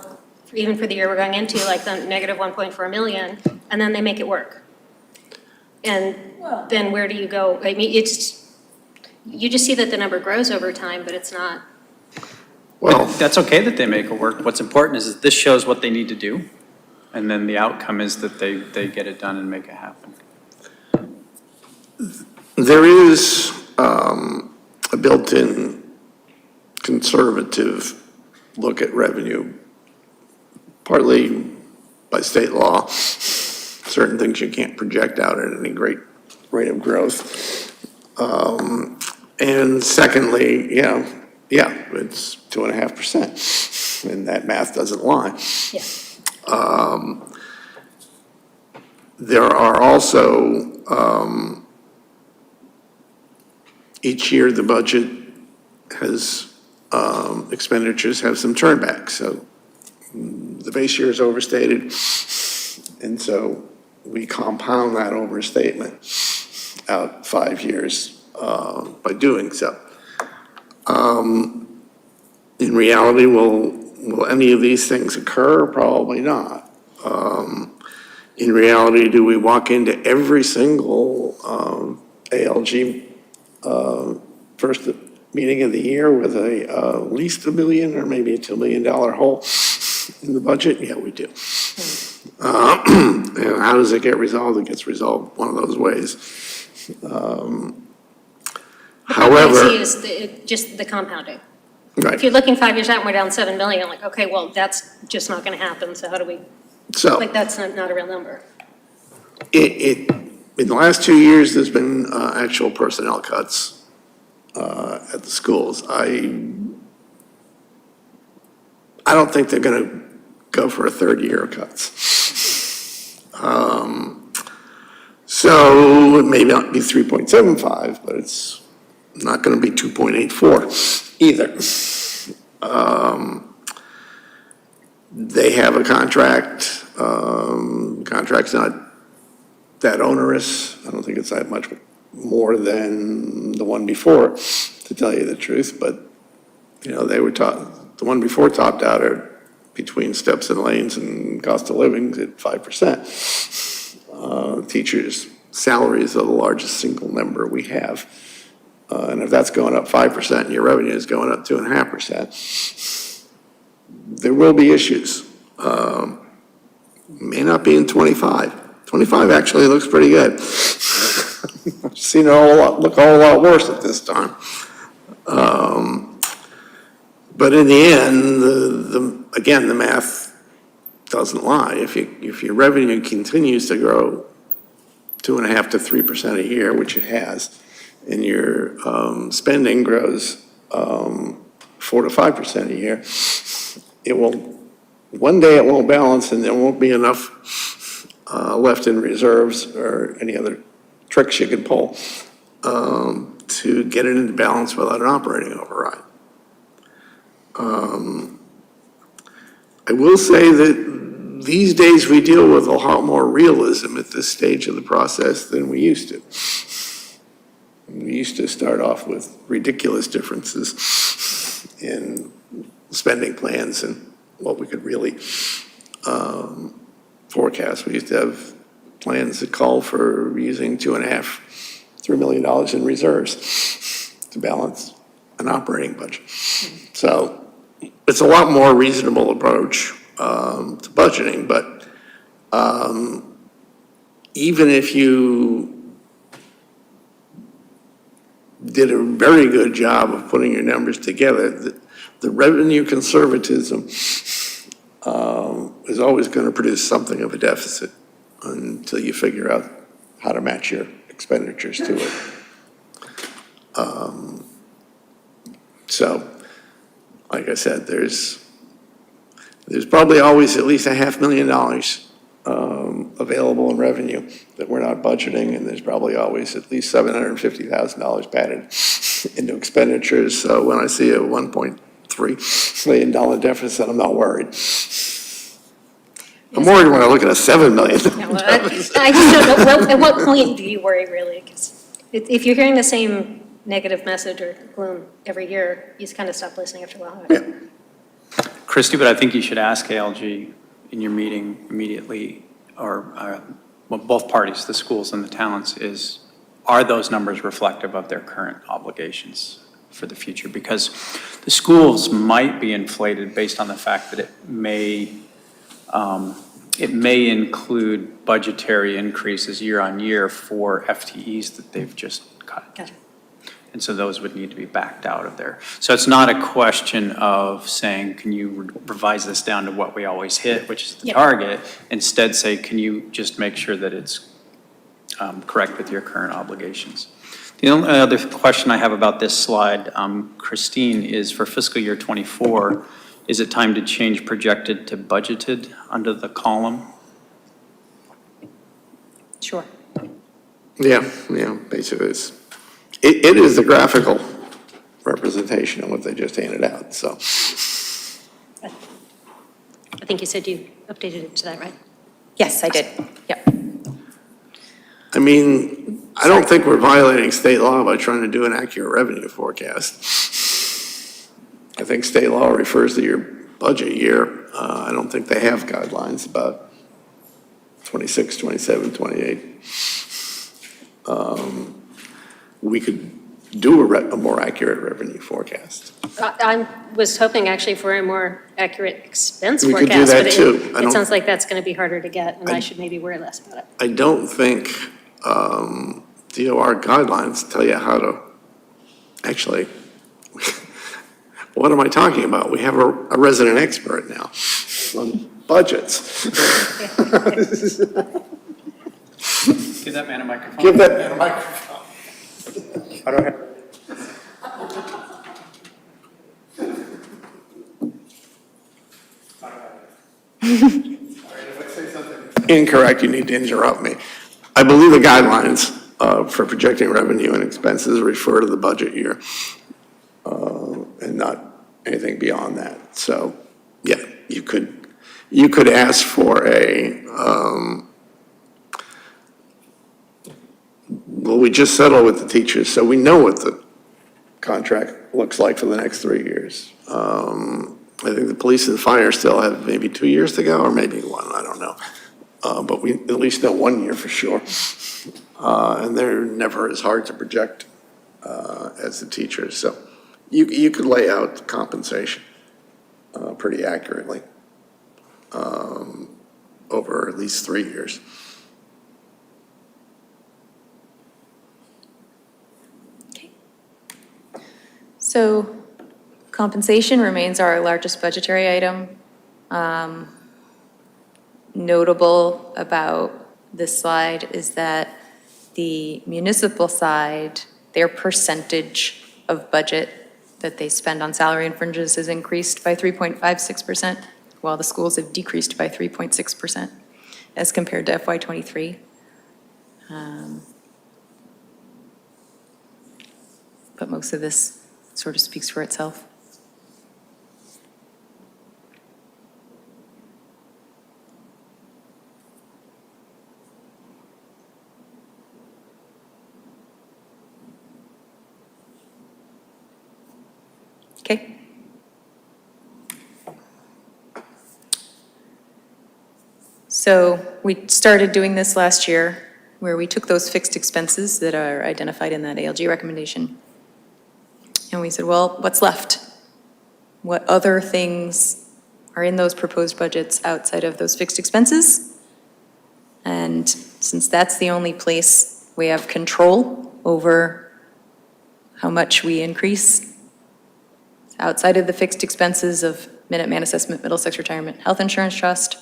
A: even for the year we're going into, like the negative 1.4 million, and then they make it work. And then where do you go? I mean, you just see that the number grows over time, but it's not.
E: Well,
H: That's okay that they make it work. What's important is that this shows what they need to do, and then the outcome is that they get it done and make it happen.
E: there is a built-in conservative look at revenue, partly by state law. Certain things you can't project out at any great rate of growth. And secondly, it's 2.5%, and that math doesn't lie.
A: Yeah.
E: There are also, each year the budget has, expenditures have some turnbacks. So the base year is overstated, and so we compound that overstatement out 5 years by doing so. In reality, will any of these things occur? Probably not. in reality, do we walk into every single ALG first meeting of the year with at least $1 million or maybe a $2 million hole in the budget? Yeah, we do. And how does it get resolved? It gets resolved one of those ways. However,
A: What I see is just the compounding. If you're
E: right,
A: looking 5 years out and we're down 7 million, like, okay, well, that's just not going to happen, so how do we,
E: so
A: like, that's not a real number.
E: in the last 2 years, there's been actual personnel cuts at the schools. I don't think they're going to go for a third year of cuts. So it may not be 3.75, but it's not going to be 2.84 either. They have a contract. Contract's not that onerous. I don't think it's that much more than the one before, to tell you the truth. But, you know, they were the one before topped out between steps and lanes and cost of living at 5%. Teachers' salaries are the largest single number we have. And if that's going up 5% and your revenue is going up 2.5%, there will be issues. May not be in 25. 25 actually looks pretty good. I've seen it look a whole lot worse at this time. But in the end, again, the math doesn't lie. If your revenue continues to grow 2.5% to 3% a year, which it has, and your spending grows 4 to 5% a year, one day it won't balance, and there won't be enough left in reserves or any other tricks you can pull to get it into balance without an operating override. I will say that these days we deal with a lot more realism at this stage of the process than we used to. We used to start off with ridiculous differences in spending plans and what we could really forecast. We used to have plans that call for using $2.5–3 million in reserves to balance an operating budget. So it's a lot more reasonable approach to budgeting, but even if you did a very good job of putting your numbers together, the revenue conservatism is always going to produce something of a deficit until you figure out how to match your expenditures to it. So, like I said, there's probably always at least $500,000 available in revenue that we're not budgeting, and there's probably always at least $750,000 padded into expenditures. So when I see a $1.3 million deficit, I'm not worried. I'm worried when I look at a $7 million deficit.
A: I just don't know, at what point do you worry, really? Because if you're hearing the same negative message or gloom every year, you just kind of stop listening after a while.
E: Yeah.
H: Christy, but I think you should ask ALG in your meeting immediately, or well, both parties, the schools and the towns, are those numbers reflective of their current obligations for the future? Because the schools might be inflated based on the fact that it may include budgetary increases year on year for FTEs that they've just cut.
A: Gotcha.
H: And so those would need to be backed out of there. So it's not a question of saying, can you revise this down to what we always hit, which is the target? Instead say, can you just make sure that it's correct with your current obligations? The only other question I have about this slide, Christine, is for fiscal year 24, is it time to change projected to budgeted under the column?
G: Sure.
E: Yeah, basically it is the graphical representation of what they just handed out, so.
A: I think you said you updated it to that, right?
G: Yes, I did. Yep.
E: I mean, I don't think we're violating state law by trying to do an accurate revenue forecast. I think state law refers to your budget year. I don't think they have guidelines about 26, 27, 28. We could do a more accurate revenue forecast.
A: I was hoping actually for a more accurate expense
E: We could
A: forecast.
E: do that
A: but
E: too. I
A: It
E: don't-
A: sounds like that's going to be harder to get, and I should maybe worry less about it.
E: I don't think DOR guidelines tell you how to, actually, what am I talking about? We have a resident expert now on budgets.
H: Give that man a microphone.
E: Give that man a microphone.
H: I don't have.
E: Incorrect, you need to interrupt me. I believe the guidelines for projecting revenue and expenses refer to the budget year and not anything beyond that. So, yeah, you could ask for well, we just settled with the teachers, so we know what the contract looks like for the next 3 years. I think the police and fire still have maybe 2 years to go, or maybe one, I don't know. But we at least know 1 year for sure. And they're never as hard to project as the teachers. So you could lay out the compensation pretty accurately over at least 3 years.
G: So compensation remains our largest budgetary item. Notable about this slide is that the municipal side, their percentage of budget that they spend on salary and fringes has increased by 3.56%, while the schools have decreased by 3.6% as compared to FY '23. But most of this sort of speaks for itself. Okay. So we started doing this last year, where we took those fixed expenses that are identified in that ALG recommendation, and we said, well, what's left? What other things are in those proposed budgets outside of those fixed expenses? And since that's the only place we have control over how much we increase, outside of the fixed expenses of Minuteman Assessment, Middlesex Retirement Health Insurance Trust,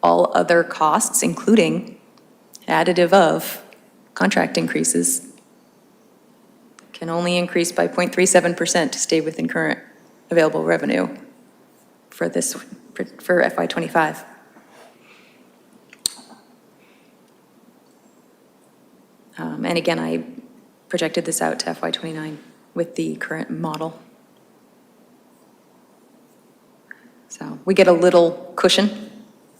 G: all other costs, including additive of contract increases, can only increase by 0.37% to stay within current available revenue for FY '25. And again, I projected this out to FY '29 with the current model. So we get a little cushion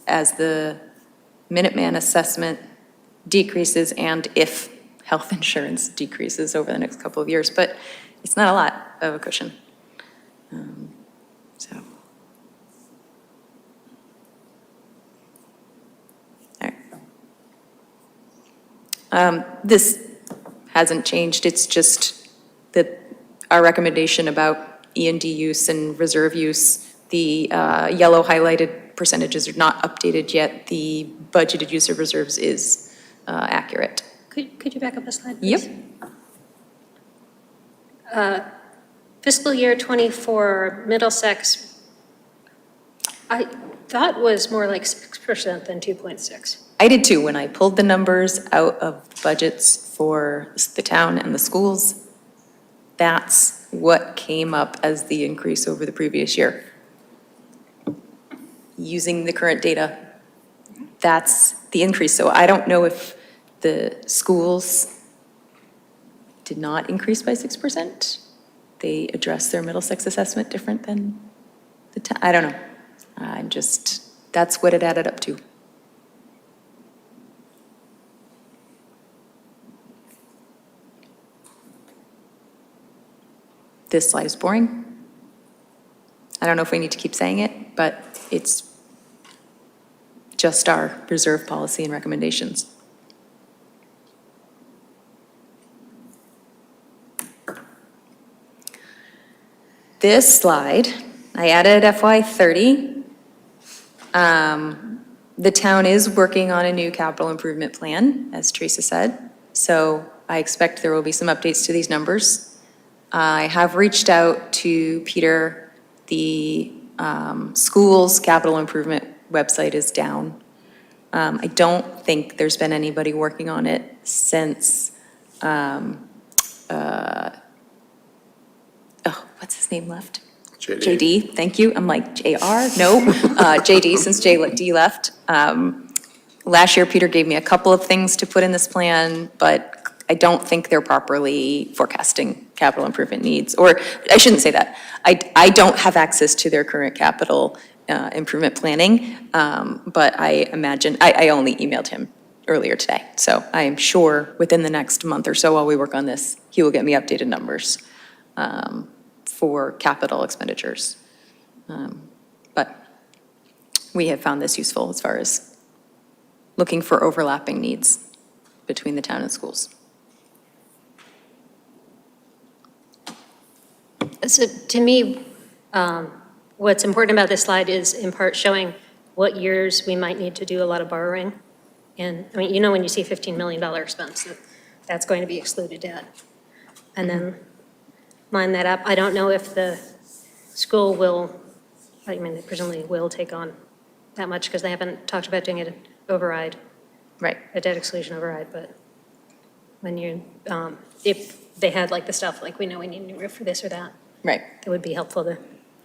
G: as the Minuteman assessment decreases and if health insurance decreases over the next couple of years, but it's not a lot of a cushion. So. All right. This hasn't changed. It's just that our recommendation about E&D use and reserve use, the yellow highlighted percentages are not updated yet. The budgeted use of reserves is accurate.
A: Could you back up a slide, please?
G: Yep.
A: Fiscal year '24, Middlesex, I thought was more like 6% than 2.6.
G: I did too, when I pulled the numbers out of the budgets for the town and the schools. That's what came up as the increase over the previous year. Using the current data, that's the increase. So I don't know if the schools did not increase by 6%. They address their Middlesex assessment different than the town. I don't know. That's what it added up to. This slide is boring. I don't know if we need to keep saying it, but it's just our reserve policy and recommendations. This slide, I added FY30. The town is working on a new capital improvement plan, as Teresa said. So I expect there will be some updates to these numbers. I have reached out to Peter. The school's capital improvement website is down. I don't think there's been anybody working on it since, what's his name left? JD, thank you. I'm like, JR? No, JD, since JD left. Last year, Peter gave me a couple of things to put in this plan, but I don't think they're properly forecasting capital improvement needs. Or I shouldn't say that. I don't have access to their current capital improvement planning, but I imagine, I only emailed him earlier today. So I am sure within the next month or so while we work on this, he will get me updated numbers for capital expenditures. But we have found this useful as far as looking for overlapping needs between the town and schools.
A: So to me, what's important about this slide is in part showing what years we might need to do a lot of borrowing. And I mean, when you see $15 million expense, that's going to be excluded debt. And then line that up. I don't know if the school will, I mean, they presumably will take on that much because they haven't talked about doing an override.
G: Right.
A: A debt exclusion override, but when you, if they had like the stuff, like we know we need a new roof for this or that.
G: Right.
A: It would be helpful to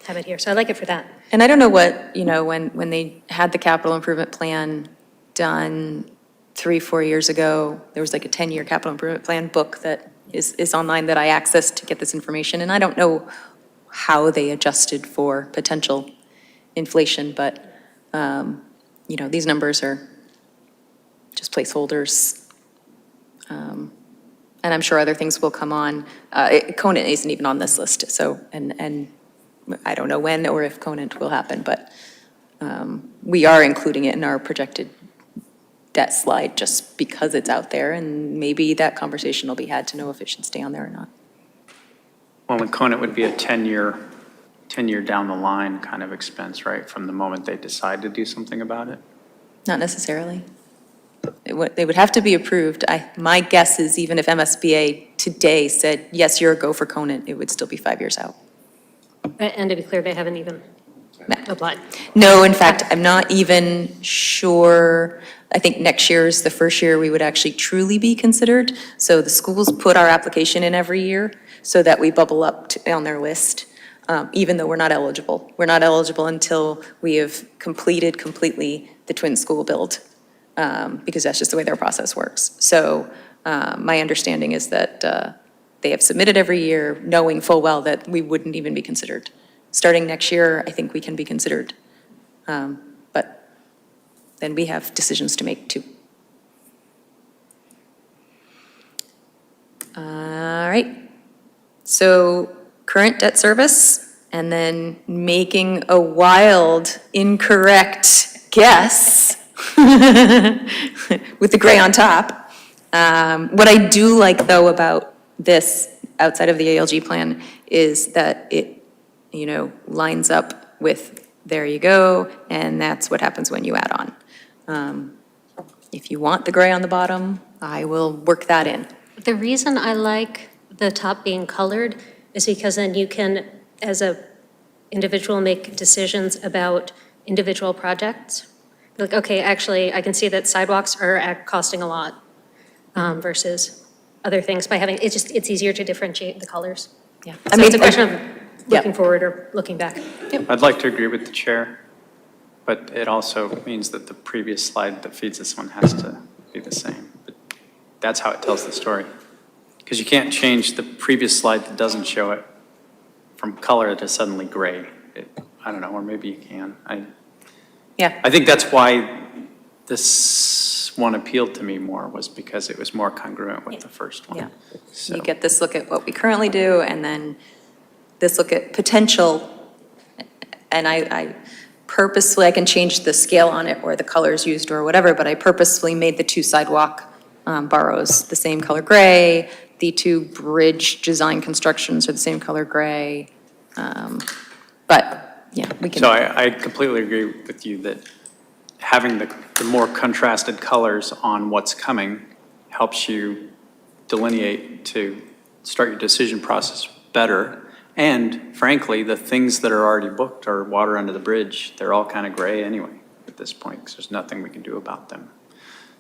A: have it here. So I like it for that.
G: And I don't know what, when they had the capital improvement plan done 3-4 years ago, there was like a 10-year capital improvement plan book that is online that I accessed to get this information. And I don't know how they adjusted for potential inflation, but, these numbers are just placeholders. And I'm sure other things will come on. Conant isn't even on this list, so, and I don't know when or if Conant will happen, but we are including it in our projected debt slide just because it's out there, and maybe that conversation will be had to know if it should stay on there or not.
H: Well, and Conant would be a 10-year down the line kind of expense, right? From the moment they decide to do something about it?
G: Not necessarily. They would have to be approved. My guess is even if MSBA today said, yes, you're a go for Conant, it would still be 5 years out.
A: And to be clear, they haven't even applied.
G: No, in fact, I'm not even sure. I think next year is the first year we would actually truly be considered. So the schools put our application in every year so that we bubble up on their list, even though we're not eligible. We're not eligible until we have completed completely the twin school build, because that's just the way their process works. So my understanding is that they have submitted every year knowing full well that we wouldn't even be considered. Starting next year, I think we can be considered. But then we have decisions to make too. All right. So current debt service, and then making a wild, incorrect guess with the gray on top. What I do like, though, about this outside of the ALG plan is that it, lines up with there you go, and that's what happens when you add on. If you want the gray on the bottom, I will work that in.
A: The reason I like the top being colored is because then you can, as a individual, make decisions about individual projects. Like, okay, actually, I can see that sidewalks are costing a lot versus other things by having, it's easier to differentiate the colors.
G: Yeah.
A: So it's a question of looking forward or looking back.
H: I'd like to agree with the chair, but it also means that the previous slide that feeds this one has to be the same. But that's how it tells the story. Because you can't change the previous slide that doesn't show it from color to suddenly gray. I don't know, or maybe you can. I think that's why this one appealed to me more, was because it was more congruent with the first one.
G: Yeah.
H: So.
G: You get this look at what we currently do, and then this look at potential. And I purposefully, I can change the scale on it or the colors used or whatever, but I purposefully made the 2 sidewalk borrows the same color gray. The 2 bridge design constructions are the same color gray. But, yeah, we can.
H: So I completely agree with you that having the more contrasted colors on what's coming helps you delineate to start your decision process better. And frankly, the things that are already booked are water under the bridge. They're all kind of gray anyway at this point, because there's nothing we can do about them.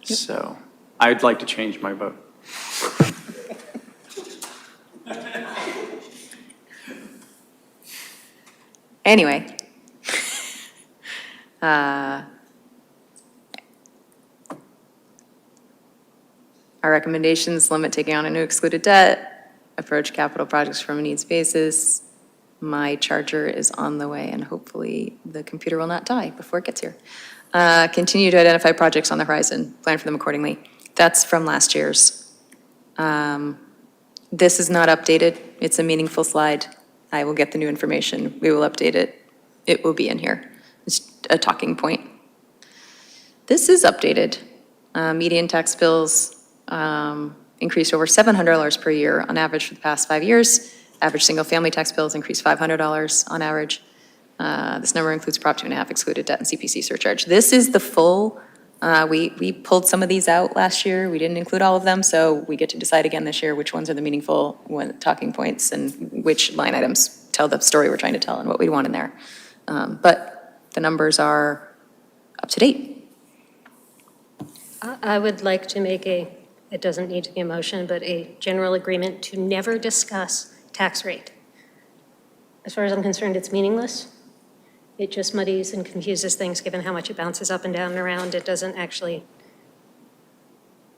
H: So I'd like to change my vote.
G: Anyway. Our recommendations limit taking on a new excluded debt, approach capital projects from a needs basis. My charger is on the way, and hopefully the computer will not die before it gets here. Continue to identify projects on the horizon, plan for them accordingly. That's from last year's. This is not updated. It's a meaningful slide. I will get the new information. We will update it. It will be in here. It's a talking point. This is updated. Median tax bills increased over $700 per year on average for the past 5 years. Average single-family tax bills increased $500 on average. This number includes Prop 2.5 excluded debt and CPC surcharge. This is the full, we pulled some of these out last year. We didn't include all of them, so we get to decide again this year which ones are the meaningful talking points and which line items tell the story we're trying to tell and what we want in there. But the numbers are up to date.
A: I would like to make it doesn't need to be a motion, but a general agreement to never discuss tax rate. As far as I'm concerned, it's meaningless. It just muddies and confuses things, given how much it bounces up and down and around. It doesn't actually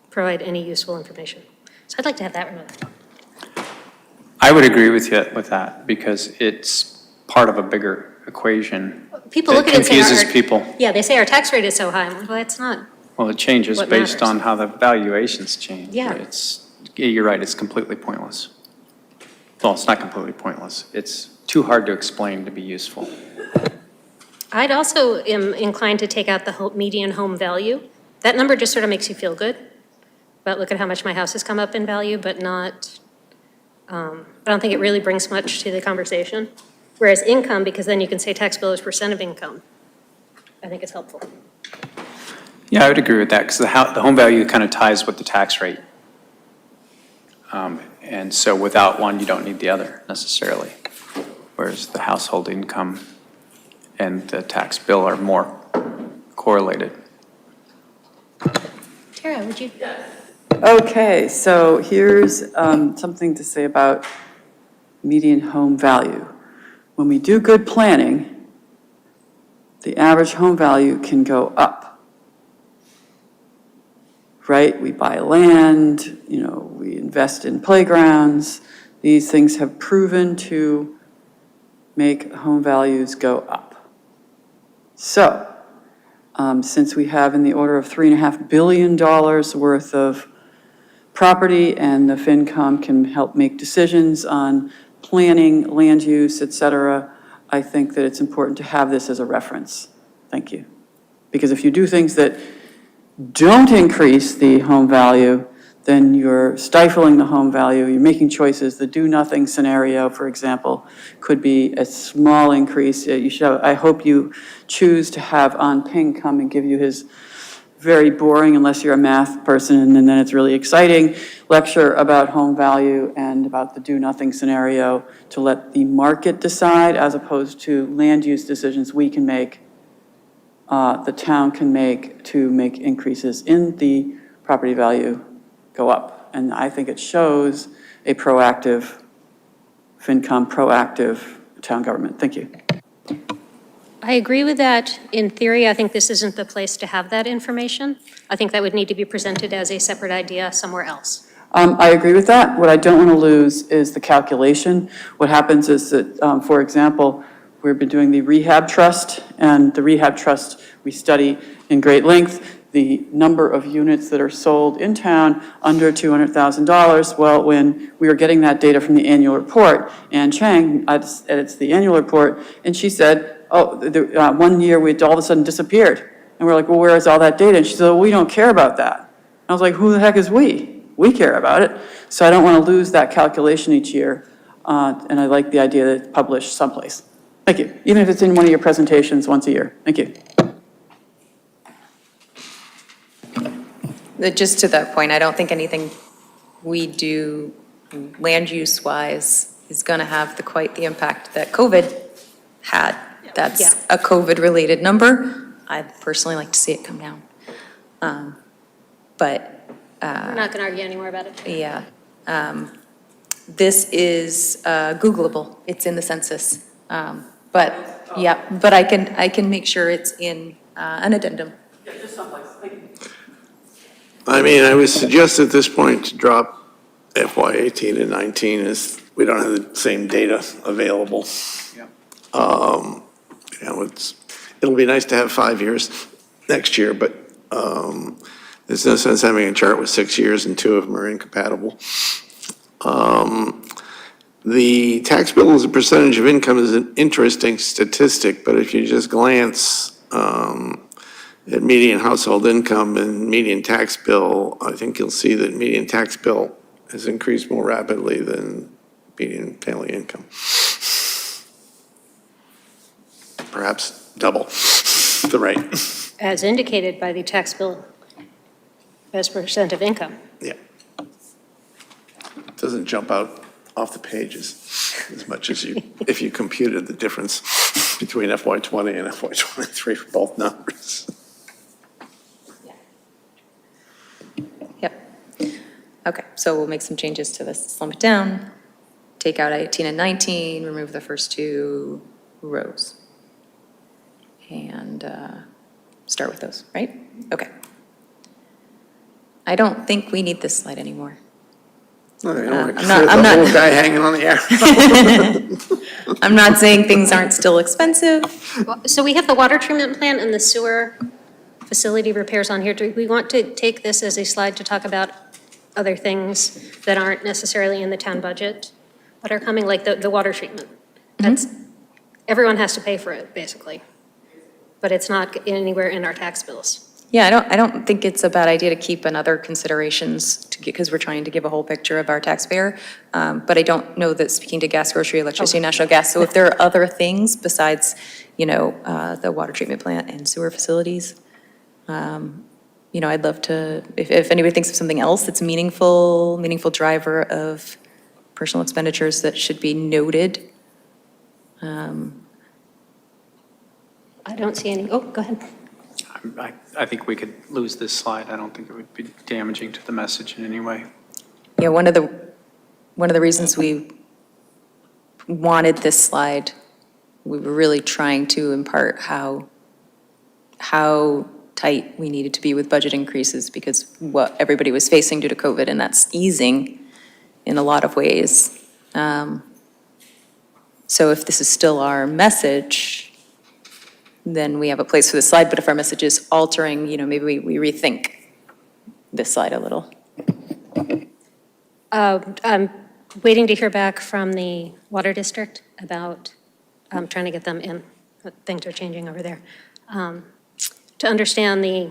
A: provide any useful information. So I'd like to have that removed.
H: I would agree with you with that, because it's part of a bigger equation.
A: People look at it and say,
H: confuses people.
A: Yeah, they say our tax rate is so high. I'm like, well, it's not.
H: Well, it changes
A: What
H: based
A: matters.
H: on how the valuations change.
A: Yeah.
H: You're right, it's completely pointless. Well, it's not completely pointless. It's too hard to explain to be useful.
A: I'd also am inclined to take out the median home value. That number just sort of makes you feel good. But look at how much my house has come up in value, but not, I don't think it really brings much to the conversation. Whereas income, because then you can say tax bill is percent of income. I think it's helpful.
H: Yeah, I would agree with that, because the home value kind of ties with the tax rate. And so without one, you don't need the other necessarily. Whereas the household income and the tax bill are more correlated.
A: Tara, would you?
B: Okay, so here's something to say about median home value. When we do good planning, the average home value can go up. Right? We buy land, we invest in playgrounds. These things have proven to make home values go up. So, since we have in the order of $3.5 billion worth of property, and the FinCom can help make decisions on planning, land use, et cetera, I think that it's important to have this as a reference. Thank you. Because if you do things that don't increase the home value, then you're stifling the home value, you're making choices. The do-nothing scenario, for example, could be a small increase. I hope you choose to have An Ping come and give you his very boring, unless you're a math person, and then it's really exciting, lecture about home value and about the do-nothing scenario to let the market decide, as opposed to land use decisions we can make, the town can make to make increases in the property value go up. And I think it shows a proactive, FinCom proactive town government. Thank you.
A: I agree with that. In theory, I think this isn't the place to have that information. I think that would need to be presented as a separate idea somewhere else.
B: I agree with that. What I don't want to lose is the calculation. What happens is that, for example, we've been doing the rehab trust, and the rehab trust we study in great length the number of units that are sold in town under $200,000. Well, when we were getting that data from the annual report, Ann Chang edits the annual report, and she said, oh, one year we all of a sudden disappeared. And we're like, well, where is all that data? And she said, well, we don't care about that. I was like, who the heck is we? We care about it. So I don't want to lose that calculation each year. And I like the idea that it's published someplace. Thank you. Even if it's in one of your presentations once a year. Thank you.
G: Just to that point, I don't think anything we do land use wise is going to have quite the impact that COVID had. That's
A: Yeah.
G: a COVID-related number. I'd personally like to see it come down. But
A: We're not going to argue anymore about it.
G: yeah, this is Googleable. It's in the census. But yeah, but I can make sure it's in an addendum.
E: I mean, I would suggest at this point to drop FY 18 and 19 as we don't have the same data available. You know, it'll be nice to have 5 years next year, but there's no sense having a chart with 6 years and 2 of them are incompatible. The tax bill as a percentage of income is an interesting statistic, but if you just glance at median household income and median tax bill, I think you'll see that median tax bill has increased more rapidly than median family income. Perhaps double the rate.
A: As indicated by the tax bill as percent of income.
E: Yeah. Doesn't jump out off the pages as much as if you computed the difference between FY 20 and FY 23 for both numbers.
G: Yep. Okay, so we'll make some changes to this, slim it down, take out 18 and 19, remove the first 2 rows. And start with those, right? Okay. I don't think we need this slide anymore.
E: I don't want to
G: I'm not-
E: clear
G: I'm
E: the
G: not-
E: little guy hanging on the air.
G: I'm not saying things aren't still expensive.
A: So we have the water treatment plant and the sewer facility repairs on here. Do we want to take this as a slide to talk about other things that aren't necessarily in the town budget, but are coming, like the water treatment? That's, everyone has to pay for it, basically. But it's not anywhere in our tax bills.
G: Yeah, I don't think it's a bad idea to keep in other considerations because we're trying to give a whole picture of our taxpayer. But I don't know that speaking to gas, grocery, electricity, natural gas. So if there are other things besides, the water treatment plant and sewer facilities, I'd love to, if anybody thinks of something else that's meaningful driver of personal expenditures that should be noted.
A: I don't see any, oh, go ahead.
H: I think we could lose this slide. I don't think it would be damaging to the message in any way.
G: Yeah, one of the reasons we wanted this slide, we were really trying to impart how tight we needed to be with budget increases because what everybody was facing due to COVID, and that's easing in a lot of ways. So if this is still our message, then we have a place for the slide, but if our message is altering, maybe we rethink this slide a little.
A: I'm waiting to hear back from the water district about trying to get them in. Things are changing over there. To understand the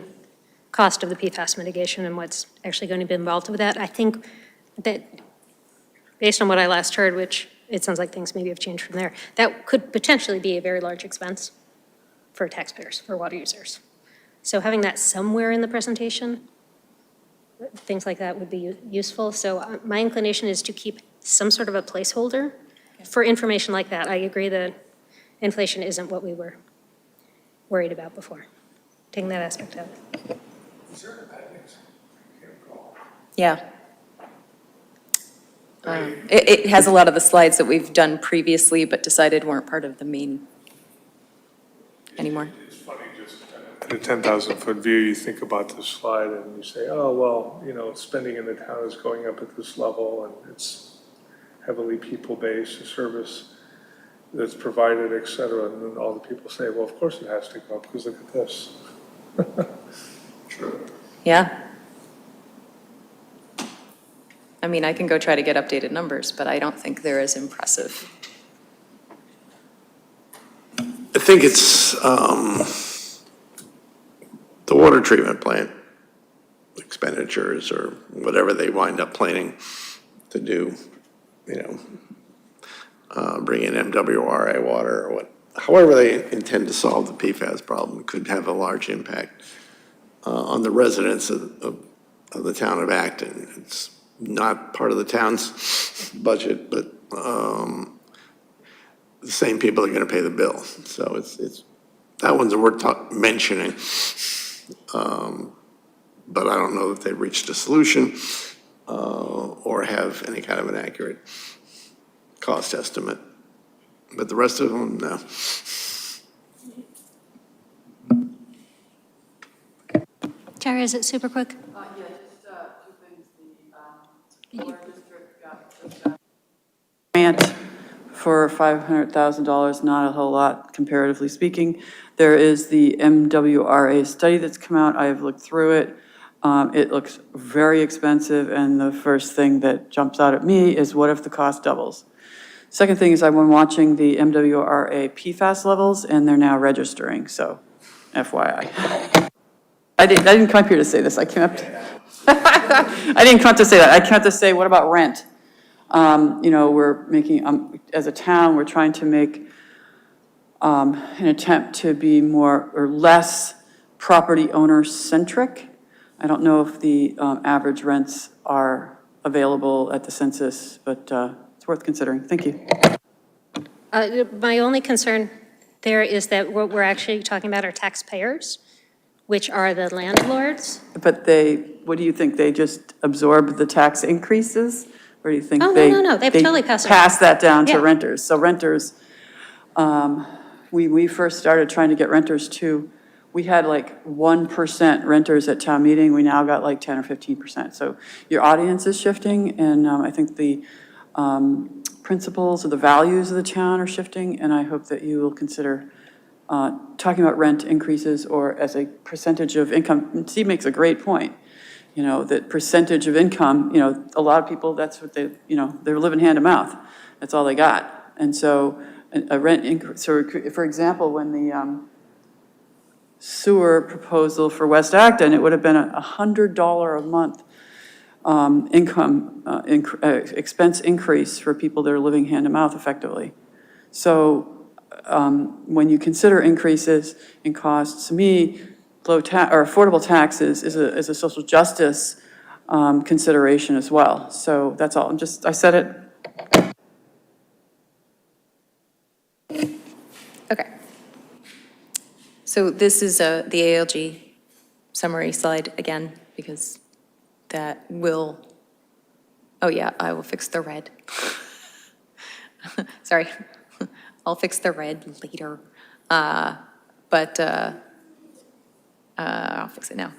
A: cost of the PFAS mitigation and what's actually going to be involved with that. I think that based on what I last heard, which it sounds like things maybe have changed from there, that could potentially be a very large expense for taxpayers, for water users. So having that somewhere in the presentation, things like that would be useful. So my inclination is to keep some sort of a placeholder for information like that. I agree that inflation isn't what we were worried about before, taking that aspect out.
G: Yeah. It has a lot of the slides that we've done previously, but decided weren't part of the main anymore.
F: It's funny, just at a 10,000-foot view, you think about this slide and you say, oh, well, spending in the town is going up at this level and it's heavily people-based, a service that's provided, et cetera. And then all the people say, well, of course it has to go up because look at this. True.
G: Yeah. I mean, I can go try to get updated numbers, but I don't think they're as impressive.
E: I think it's the water treatment plant expenditures or whatever they wind up planning to do, bring in MWRA water or however they intend to solve the PFAS problem could have a large impact on the residents of the town of Acton. It's not part of the town's budget, but the same people are going to pay the bill. So it's that one's worth mentioning. But I don't know that they've reached a solution or have any kind of an accurate cost estimate. But the rest of them, no.
A: Tara, is it super quick?
B: Yeah, just 2 things. The water district got grant for $500,000, not a whole lot comparatively speaking. There is the MWRA study that's come out. I have looked through it. It looks very expensive, and the first thing that jumps out at me is what if the cost doubles? Second thing is I've been watching the MWRA PFAS levels, and they're now registering, so FYI. I didn't come up here to say this. I came up to, I didn't come up to say that. I came up to say, what about rent? We're making, as a town, we're trying to make an attempt to be more or less property owner-centric. I don't know if the average rents are available at the census, but it's worth considering. Thank you.
A: My only concern there is that what we're actually talking about are taxpayers, which are the landlords.
B: But what do you think? They just absorb the tax increases? Or do you think
A: Oh,
B: they?
A: no, they've totally passed it.
B: Pass that down to
A: Yeah.
B: renters. So renters, we first started trying to get renters to, we had like 1% renters at town meeting. We now got like 10 or 15%. So your audience is shifting, and I think the principles or the values of the town are shifting, and I hope that you will consider talking about rent increases or as a percentage of income. Steve makes a great point, that percentage of income, a lot of people, that's what they're living hand to mouth. That's all they got. And so a rent increase, so for example, when the sewer proposal for West Acton, it would have been $100 a month expense increase for people that are living hand to mouth effectively. So when you consider increases in costs, to me, or affordable taxes is a social justice consideration as well. So that's all. I said it.
G: Okay. So this is the ALG summary slide again, because that will, oh yeah, I will fix the red. Sorry, I'll fix the red later. But I'll fix it now.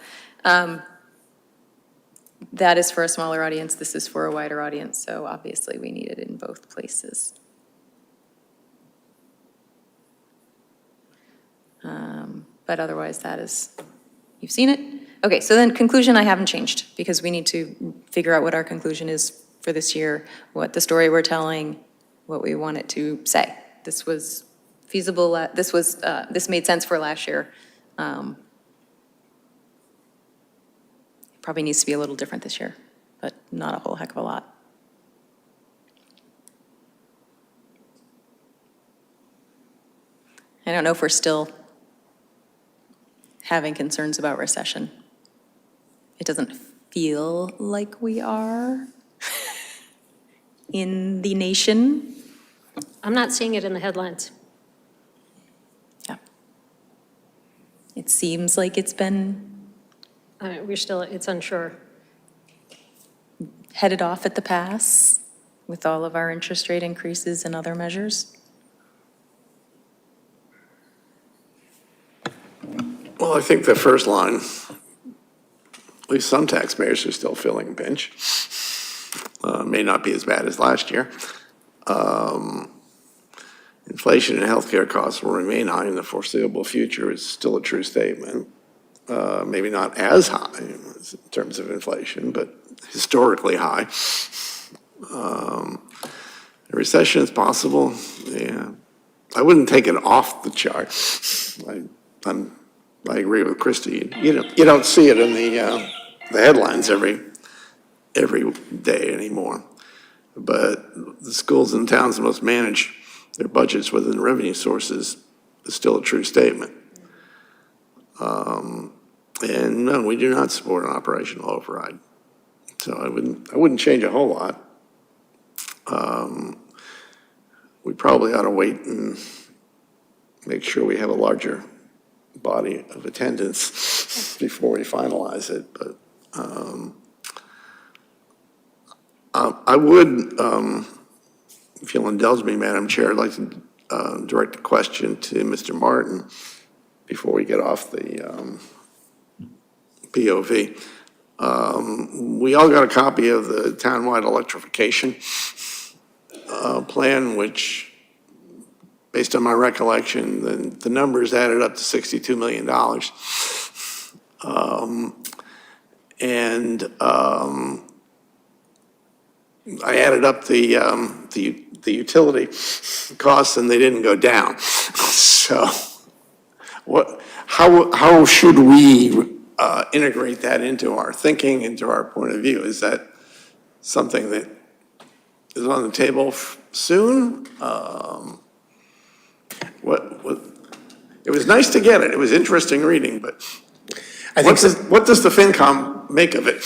G: That is for a smaller audience. This is for a wider audience. So obviously we need it in both places. But otherwise that is, you've seen it. Okay, so then conclusion I haven't changed because we need to figure out what our conclusion is for this year, what the story we're telling, what we want it to say. This was feasible, this made sense for last year. It probably needs to be a little different this year, but not a whole heck of a lot. I don't know if we're still having concerns about recession. It doesn't feel like we are in the nation.
A: I'm not seeing it in the headlines.
G: Yeah. It seems like it's been
A: It's unsure.
G: headed off at the pass with all of our interest rate increases and other measures.
E: Well, I think the first line, at least some taxpayers are still feeling a pinch. May not be as bad as last year. Inflation and healthcare costs will remain high in the foreseeable future is still a true statement. Maybe not as high in terms of inflation, but historically high. A recession is possible, yeah. I wouldn't take it off the chart. I agree with Christie. You don't see it in the headlines every day anymore. But the schools and towns that must manage their budgets within revenue sources is still a true statement. And no, we do not support an operational override. So I wouldn't change a whole lot. We probably ought to wait and make sure we have a larger body of attendance before we finalize it, but I would, if you'll indulge me, Madam Chair, I'd like to direct a question to Mr. Martin before we get off the POV. We all got a copy of the townwide electrification plan, which, based on my recollection, the numbers added up to $62 million. I added up the utility costs and they didn't go down. So how should we integrate that into our thinking, into our point of view? Is that something that is on the table soon? It was nice to get it. It was interesting reading, but what does the FinCom make of it?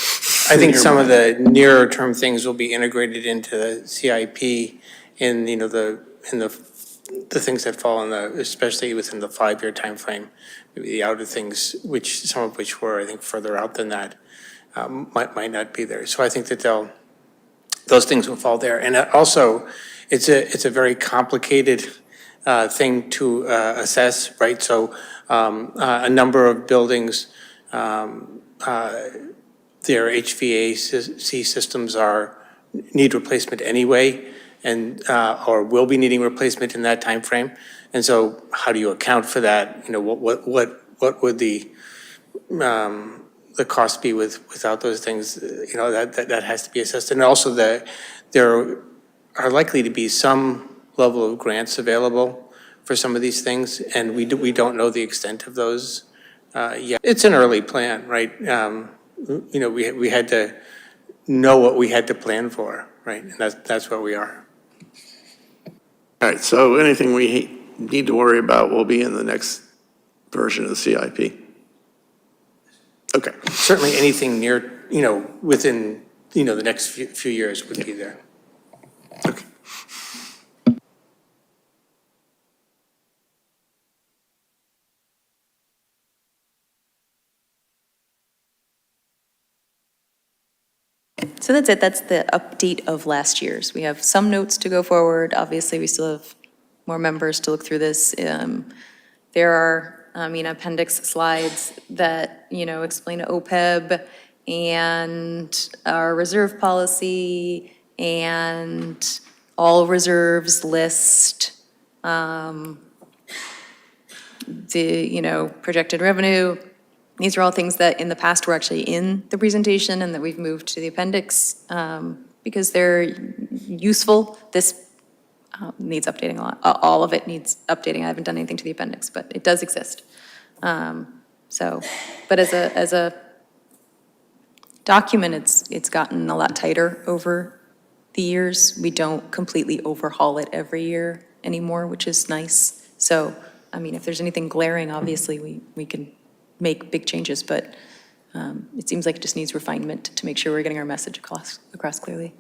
I: I think some of the nearer term things will be integrated into the CIP in, the things that fall in especially within the 5-year timeframe. Maybe the outer things, some of which were, I think, further out than that, might not be there. So I think that those things will fall there. And also, it's a very complicated thing to assess, right? So a number of buildings, their HVAC systems need replacement anyway, and or will be needing replacement in that time frame. And so, how do you account for that? What would the cost be without those things? That has to be assessed. And also, there are likely to be some level of grants available for some of these things, and we don't know the extent of those yet. It's an early plan, right? We had to know what we had to plan for, right? And that's where we are.
E: All right, so anything we need to worry about will be in the next version of the CIP? Okay.
I: Certainly anything near, within, the next few years would be there.
E: Okay.
G: So that's it. That's the update of last year's. We have some notes to go forward. Obviously, we still have more members to look through this. There are, appendix slides that, explain OPEB and our reserve policy and all reserves list, the, projected revenue. These are all things that in the past were actually in the presentation and that we've moved to the appendix because they're useful. This needs updating a lot. All of it needs updating. I haven't done anything to the appendix, but it does exist. But as a document, it's gotten a lot tighter over the years. We don't completely overhaul it every year anymore, which is nice. So, if there's anything glaring, obviously we can make big changes, but it seems like it just needs refinement to make sure we're getting our message across clearly.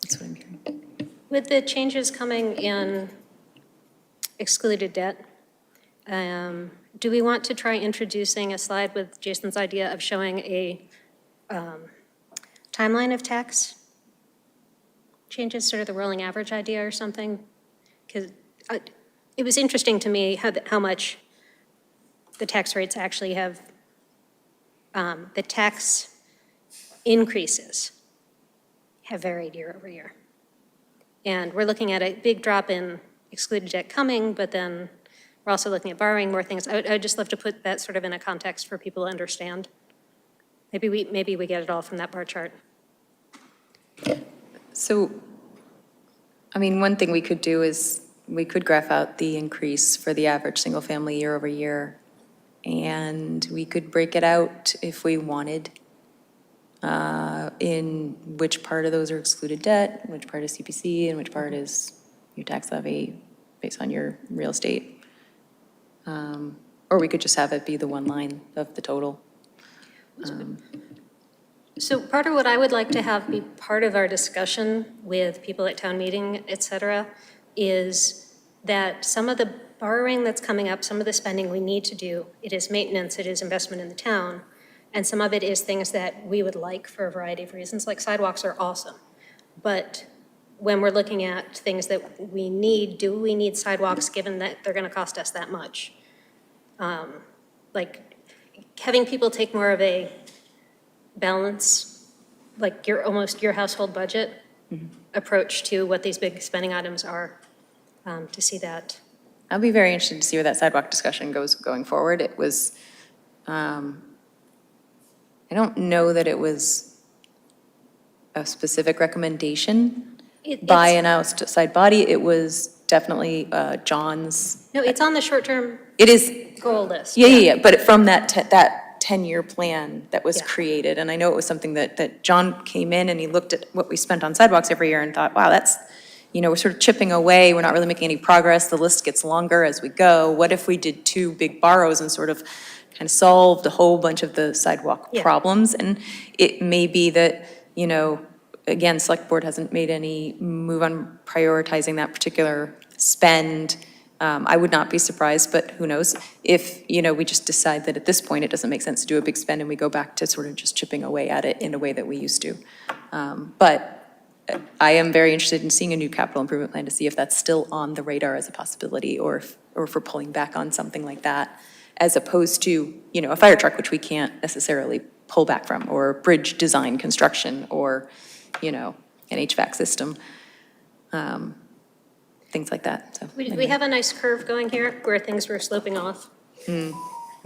G: That's what I'm hearing.
A: With the changes coming in excluded debt, do we want to try introducing a slide with Jason's idea of showing a timeline of tax changes, sort of the rolling average idea or something? Because it was interesting to me how much the tax rates actually have, the tax increases have varied year over year. And we're looking at a big drop in excluded debt coming, but then we're also looking at borrowing more things. I would just love to put that sort of in a context for people to understand. Maybe we get it all from that bar chart.
G: So, one thing we could do is we could graph out the increase for the average single-family year over year, and we could break it out if we wanted, in which part of those are excluded debt, which part is CPC, and which part is your tax levy based on your real estate. Or we could just have it be the one line of the total.
A: So part of what I would like to have be part of our discussion with people at town meeting, et cetera, is that some of the borrowing that's coming up, some of the spending we need to do, it is maintenance, it is investment in the town, and some of it is things that we would like for a variety of reasons, like sidewalks are awesome. But when we're looking at things that we need, do we need sidewalks given that they're gonna cost us that much? Like having people take more of a balance, like almost your household budget approach to what these big spending items are, to see that.
G: I'll be very interested to see where that sidewalk discussion goes going forward. It was, I don't know that it was a specific recommendation by an outside body. It was definitely John's.
A: No, it's on the short-term
G: It is,
A: goal list.
G: yeah, but from that 10-year plan that was
A: Yeah.
G: created, and I know it was something that John came in and he looked at what we spent on sidewalks every year and thought, wow, that's, we're sort of chipping away, we're not really making any progress, the list gets longer as we go. What if we did 2 big borrows and sort of kind of solved a whole bunch of the sidewalk
A: Yeah.
G: problems? And it may be that, again, select board hasn't made any move on prioritizing that particular spend. I would not be surprised, but who knows, if, we just decide that at this point, it doesn't make sense to do a big spend and we go back to sort of just chipping away at it in a way that we used to. But I am very interested in seeing a new capital improvement plan to see if that's still on the radar as a possibility, or if we're pulling back on something like that, as opposed to, a fire truck, which we can't necessarily pull back from, or bridge design construction, or, an HVAC system. Things like that, so.
A: We have a nice curve going here where things were sloping off.
G: You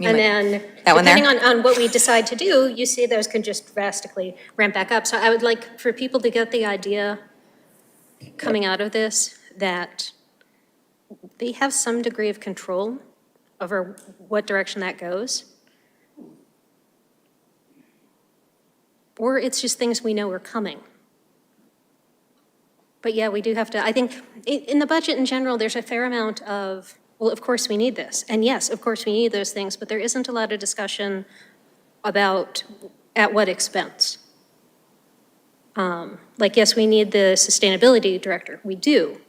A: And
G: might-
A: then,
G: That one there?
A: depending on what we decide to do, you see those can just drastically ramp back up. So I would like for people to get the idea coming out of this that they have some degree of control over what direction that goes. Or it's just things we know are coming. But yeah, we do have to, I think, in the budget in general, there's a fair amount of, well, of course we need this. And yes, of course we need those things, but there isn't a lot of discussion about at what expense. Like, yes, we need the sustainability director, we do.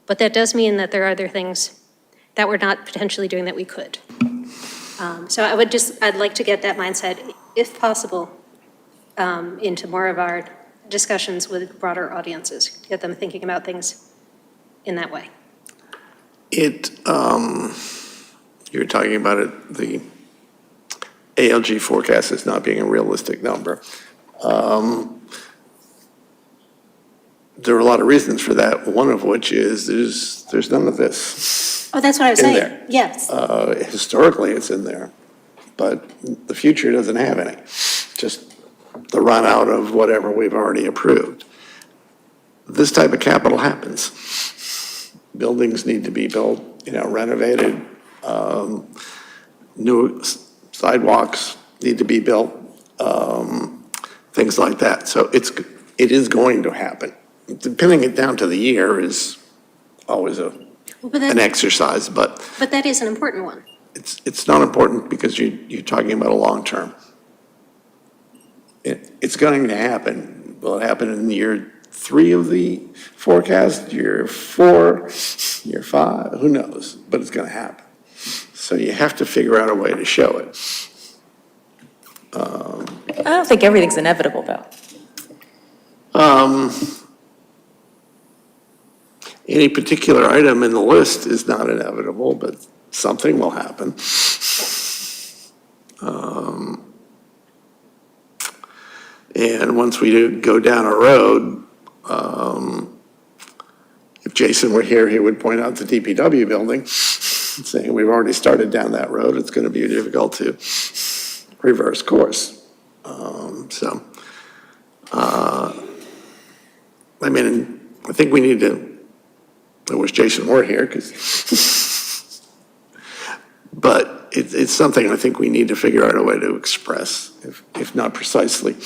A: But that does mean that there are other things that we're not potentially doing that we could. So I'd like to get that mindset, if possible, into more of our discussions with broader audiences, get them thinking about things in that way.
E: You're talking about it, the ALG forecast as not being a realistic number. There are a lot of reasons for that, one of which is there's none of this.
A: Oh, that's what I was
E: In
A: saying.
E: there.
A: Yes.
E: Historically, it's in there, but the future doesn't have any, just the run out of whatever we've already approved. This type of capital happens. Buildings need to be built, renovated, new sidewalks need to be built, things like that. So it is going to happen. Pinning it down to the year is always an exercise, but
A: That is an important one.
E: it's not important because you're talking about a long term. It's going to happen. Will it happen in year 3 of the forecast, year 4, year 5? Who knows? But it's going to happen. So you have to figure out a way to show it.
G: I don't think everything's inevitable, though.
E: Any particular item in the list is not inevitable, but something will happen. And once we do go down a road, if Jason were here, he would point out the DPW building, saying we've already started down that road. It's going to be difficult to reverse course. I think we need to, wish Jason were here, because, but it's something I think we need to figure out a way to express, if not precisely,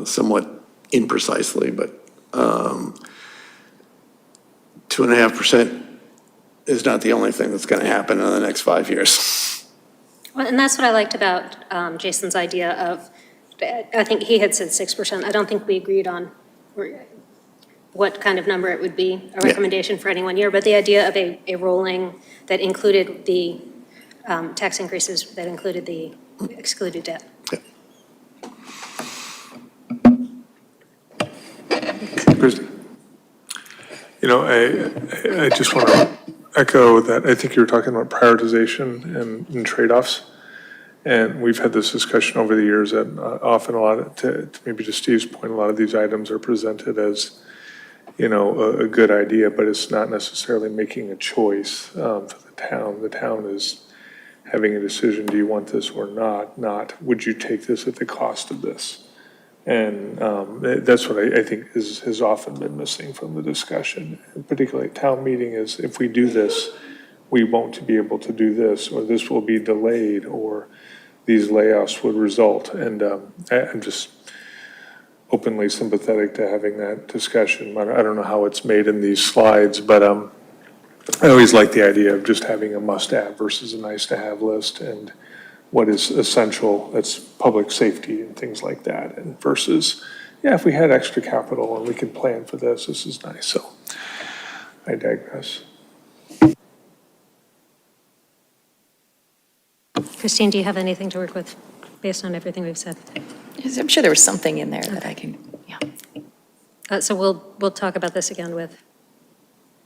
E: somewhat imprecisely, but 2.5% is not the only thing that's going to happen in the next 5 years.
A: Well, and that's what I liked about Jason's idea of, I think he had said 6%. I don't think we agreed on what kind of number it would be, a recommendation for any 1 year, but the idea of a rolling that included the tax increases, that included the excluded debt.
F: Christie? You know, I just want to echo that. I think you were talking about prioritization and trade-offs. And we've had this discussion over the years that often a lot, to maybe to Steve's point, a lot of these items are presented as, you know, a good idea, but it's not necessarily making a choice for the town. The town is having a decision, do you want this or not, would you take this at the cost of this? And that's what I think has often been missing from the discussion, particularly at town meeting, is if we do this, we won't be able to do this, or this will be delayed, or these layoffs would result. And I'm just openly sympathetic to having that discussion. I don't know how it's made in these slides, but I always like the idea of just having a must-have versus a nice-to-have list, and what is essential, that's public safety and things like that, and versus, yeah, if we had extra capital and we could plan for this, this is nice. So I digress.
A: Christine, do you have anything to work with based on everything we've said?
G: Yes, I'm sure there was something in there that I can, yeah.
A: So we'll talk about this again with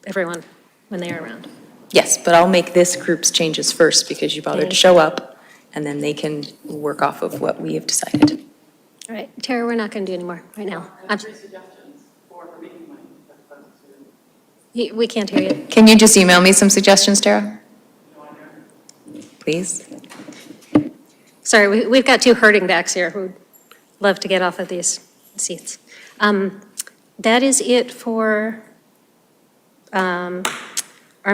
A: everyone when they are around.
G: Yes, but I'll make this group's changes first because you bothered to show up, and then they can work off of what we have decided.
A: All right, Tara, we're not going to do any more right now.
B: I have 3 suggestions for making money.
A: We can't hear you.
G: Can you just email me some suggestions, Tara? Please?
A: Sorry, we've got 2 herding backs here who'd love to get off of these seats. That is it for our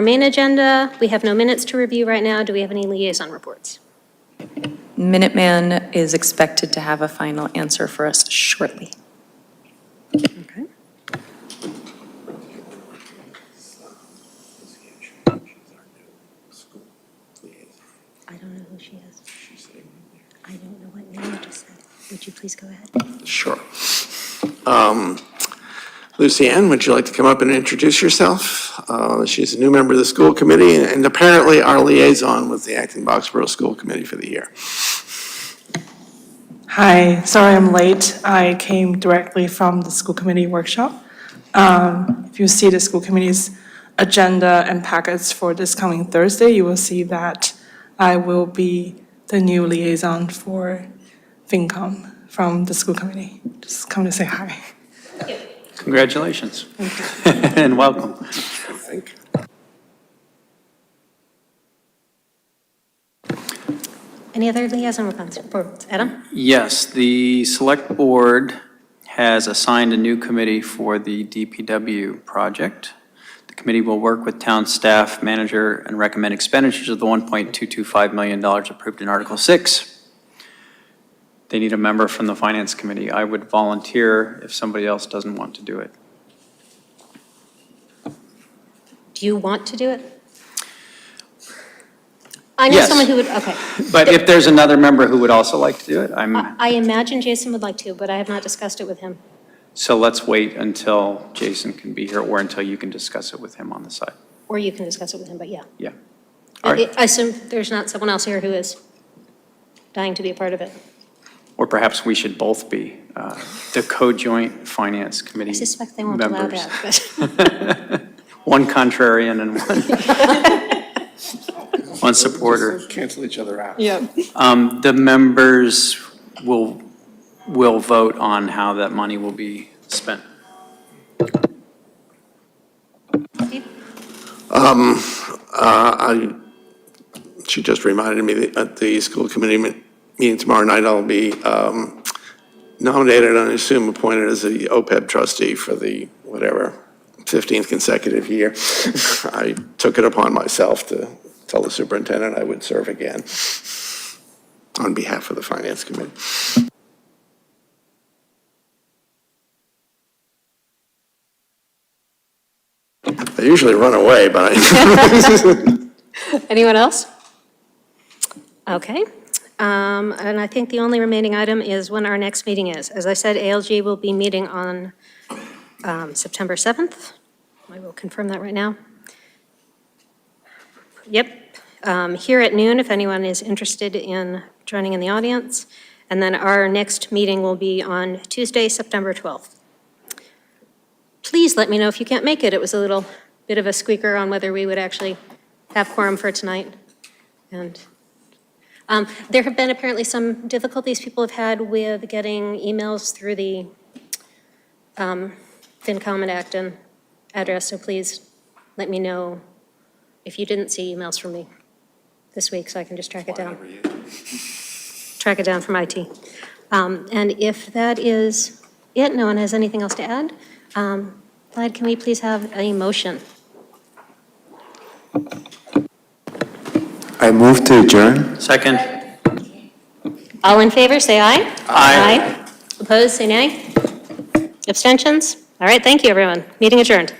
A: main agenda. We have no minutes to review right now. Do we have any liaison reports?
G: Minuteman is expected to have a final answer for us shortly.
A: Okay. I don't know who she is. I don't know what name you just said. Would you please go ahead?
E: Sure. Lucianne, would you like to come up and introduce yourself? She's a new member of the school committee and apparently our liaison with the Acton Boxborough School Committee for the year.
J: Hi, sorry I'm late. I came directly from the school committee workshop. If you see the school committee's agenda and packets for this coming Thursday, you will see that I will be the new liaison for FinCom from the school committee. Just come to say hi.
H: Congratulations. And welcome.
A: Any other liaison reports? Adam?
H: Yes, the select board has assigned a new committee for the DPW project. The committee will work with town staff, manager, and recommend expenditures of the $1.225 million approved in Article 6. They need a member from the finance committee. I would volunteer if somebody else doesn't want to do it.
A: Do you want to do it? I know
H: Yes.
A: someone who would, okay.
H: But if there's another member who would also like to do it,
A: I imagine Jason would like to, but I have not discussed it with him.
H: so let's wait until Jason can be here or until you can discuss it with him on the side.
A: Or you can discuss it with him, but yeah.
H: Yeah. All right.
A: I assume there's not someone else here who is dying to be a part of it.
H: Or perhaps we should both be the co-joint finance committee
A: I
H: members.
A: suspect they won't allow that, but.
H: One contrarian and one supporter.
E: Cancel each other out.
J: Yeah.
H: The members will vote on how that money will be spent.
E: She just reminded me that at the school committee meeting tomorrow night, I'll be nominated and I assume appointed as the OPEB trustee for the, whatever, 15th consecutive year, I took it upon myself to tell the superintendent I would serve again on behalf of the Finance Committee. I usually run away, but
A: Anyone else? Okay. And I think the only remaining item is when our next meeting is. As I said, ALG will be meeting on September 7th. I will confirm that right now. Yep, here at noon, if anyone is interested in joining in the audience. And then our next meeting will be on Tuesday, September 12th. Please let me know if you can't make it. It was a little bit of a squeaker on whether we would actually have quorum for tonight. And there have been apparently some difficulties people have had with getting emails through the FinCom and Acton address, so please let me know if you didn't see emails from me this week, so I can just track it down. Track it down from IT. And if that is it, no one has anything else to add, Clyde, can we please have a motion?
K: I move to adjourn.
H: Second?
A: All in favor, say aye.
H: Aye.
A: Opposed, say nay. Abstentions? All right, thank you, everyone. Meeting adjourned.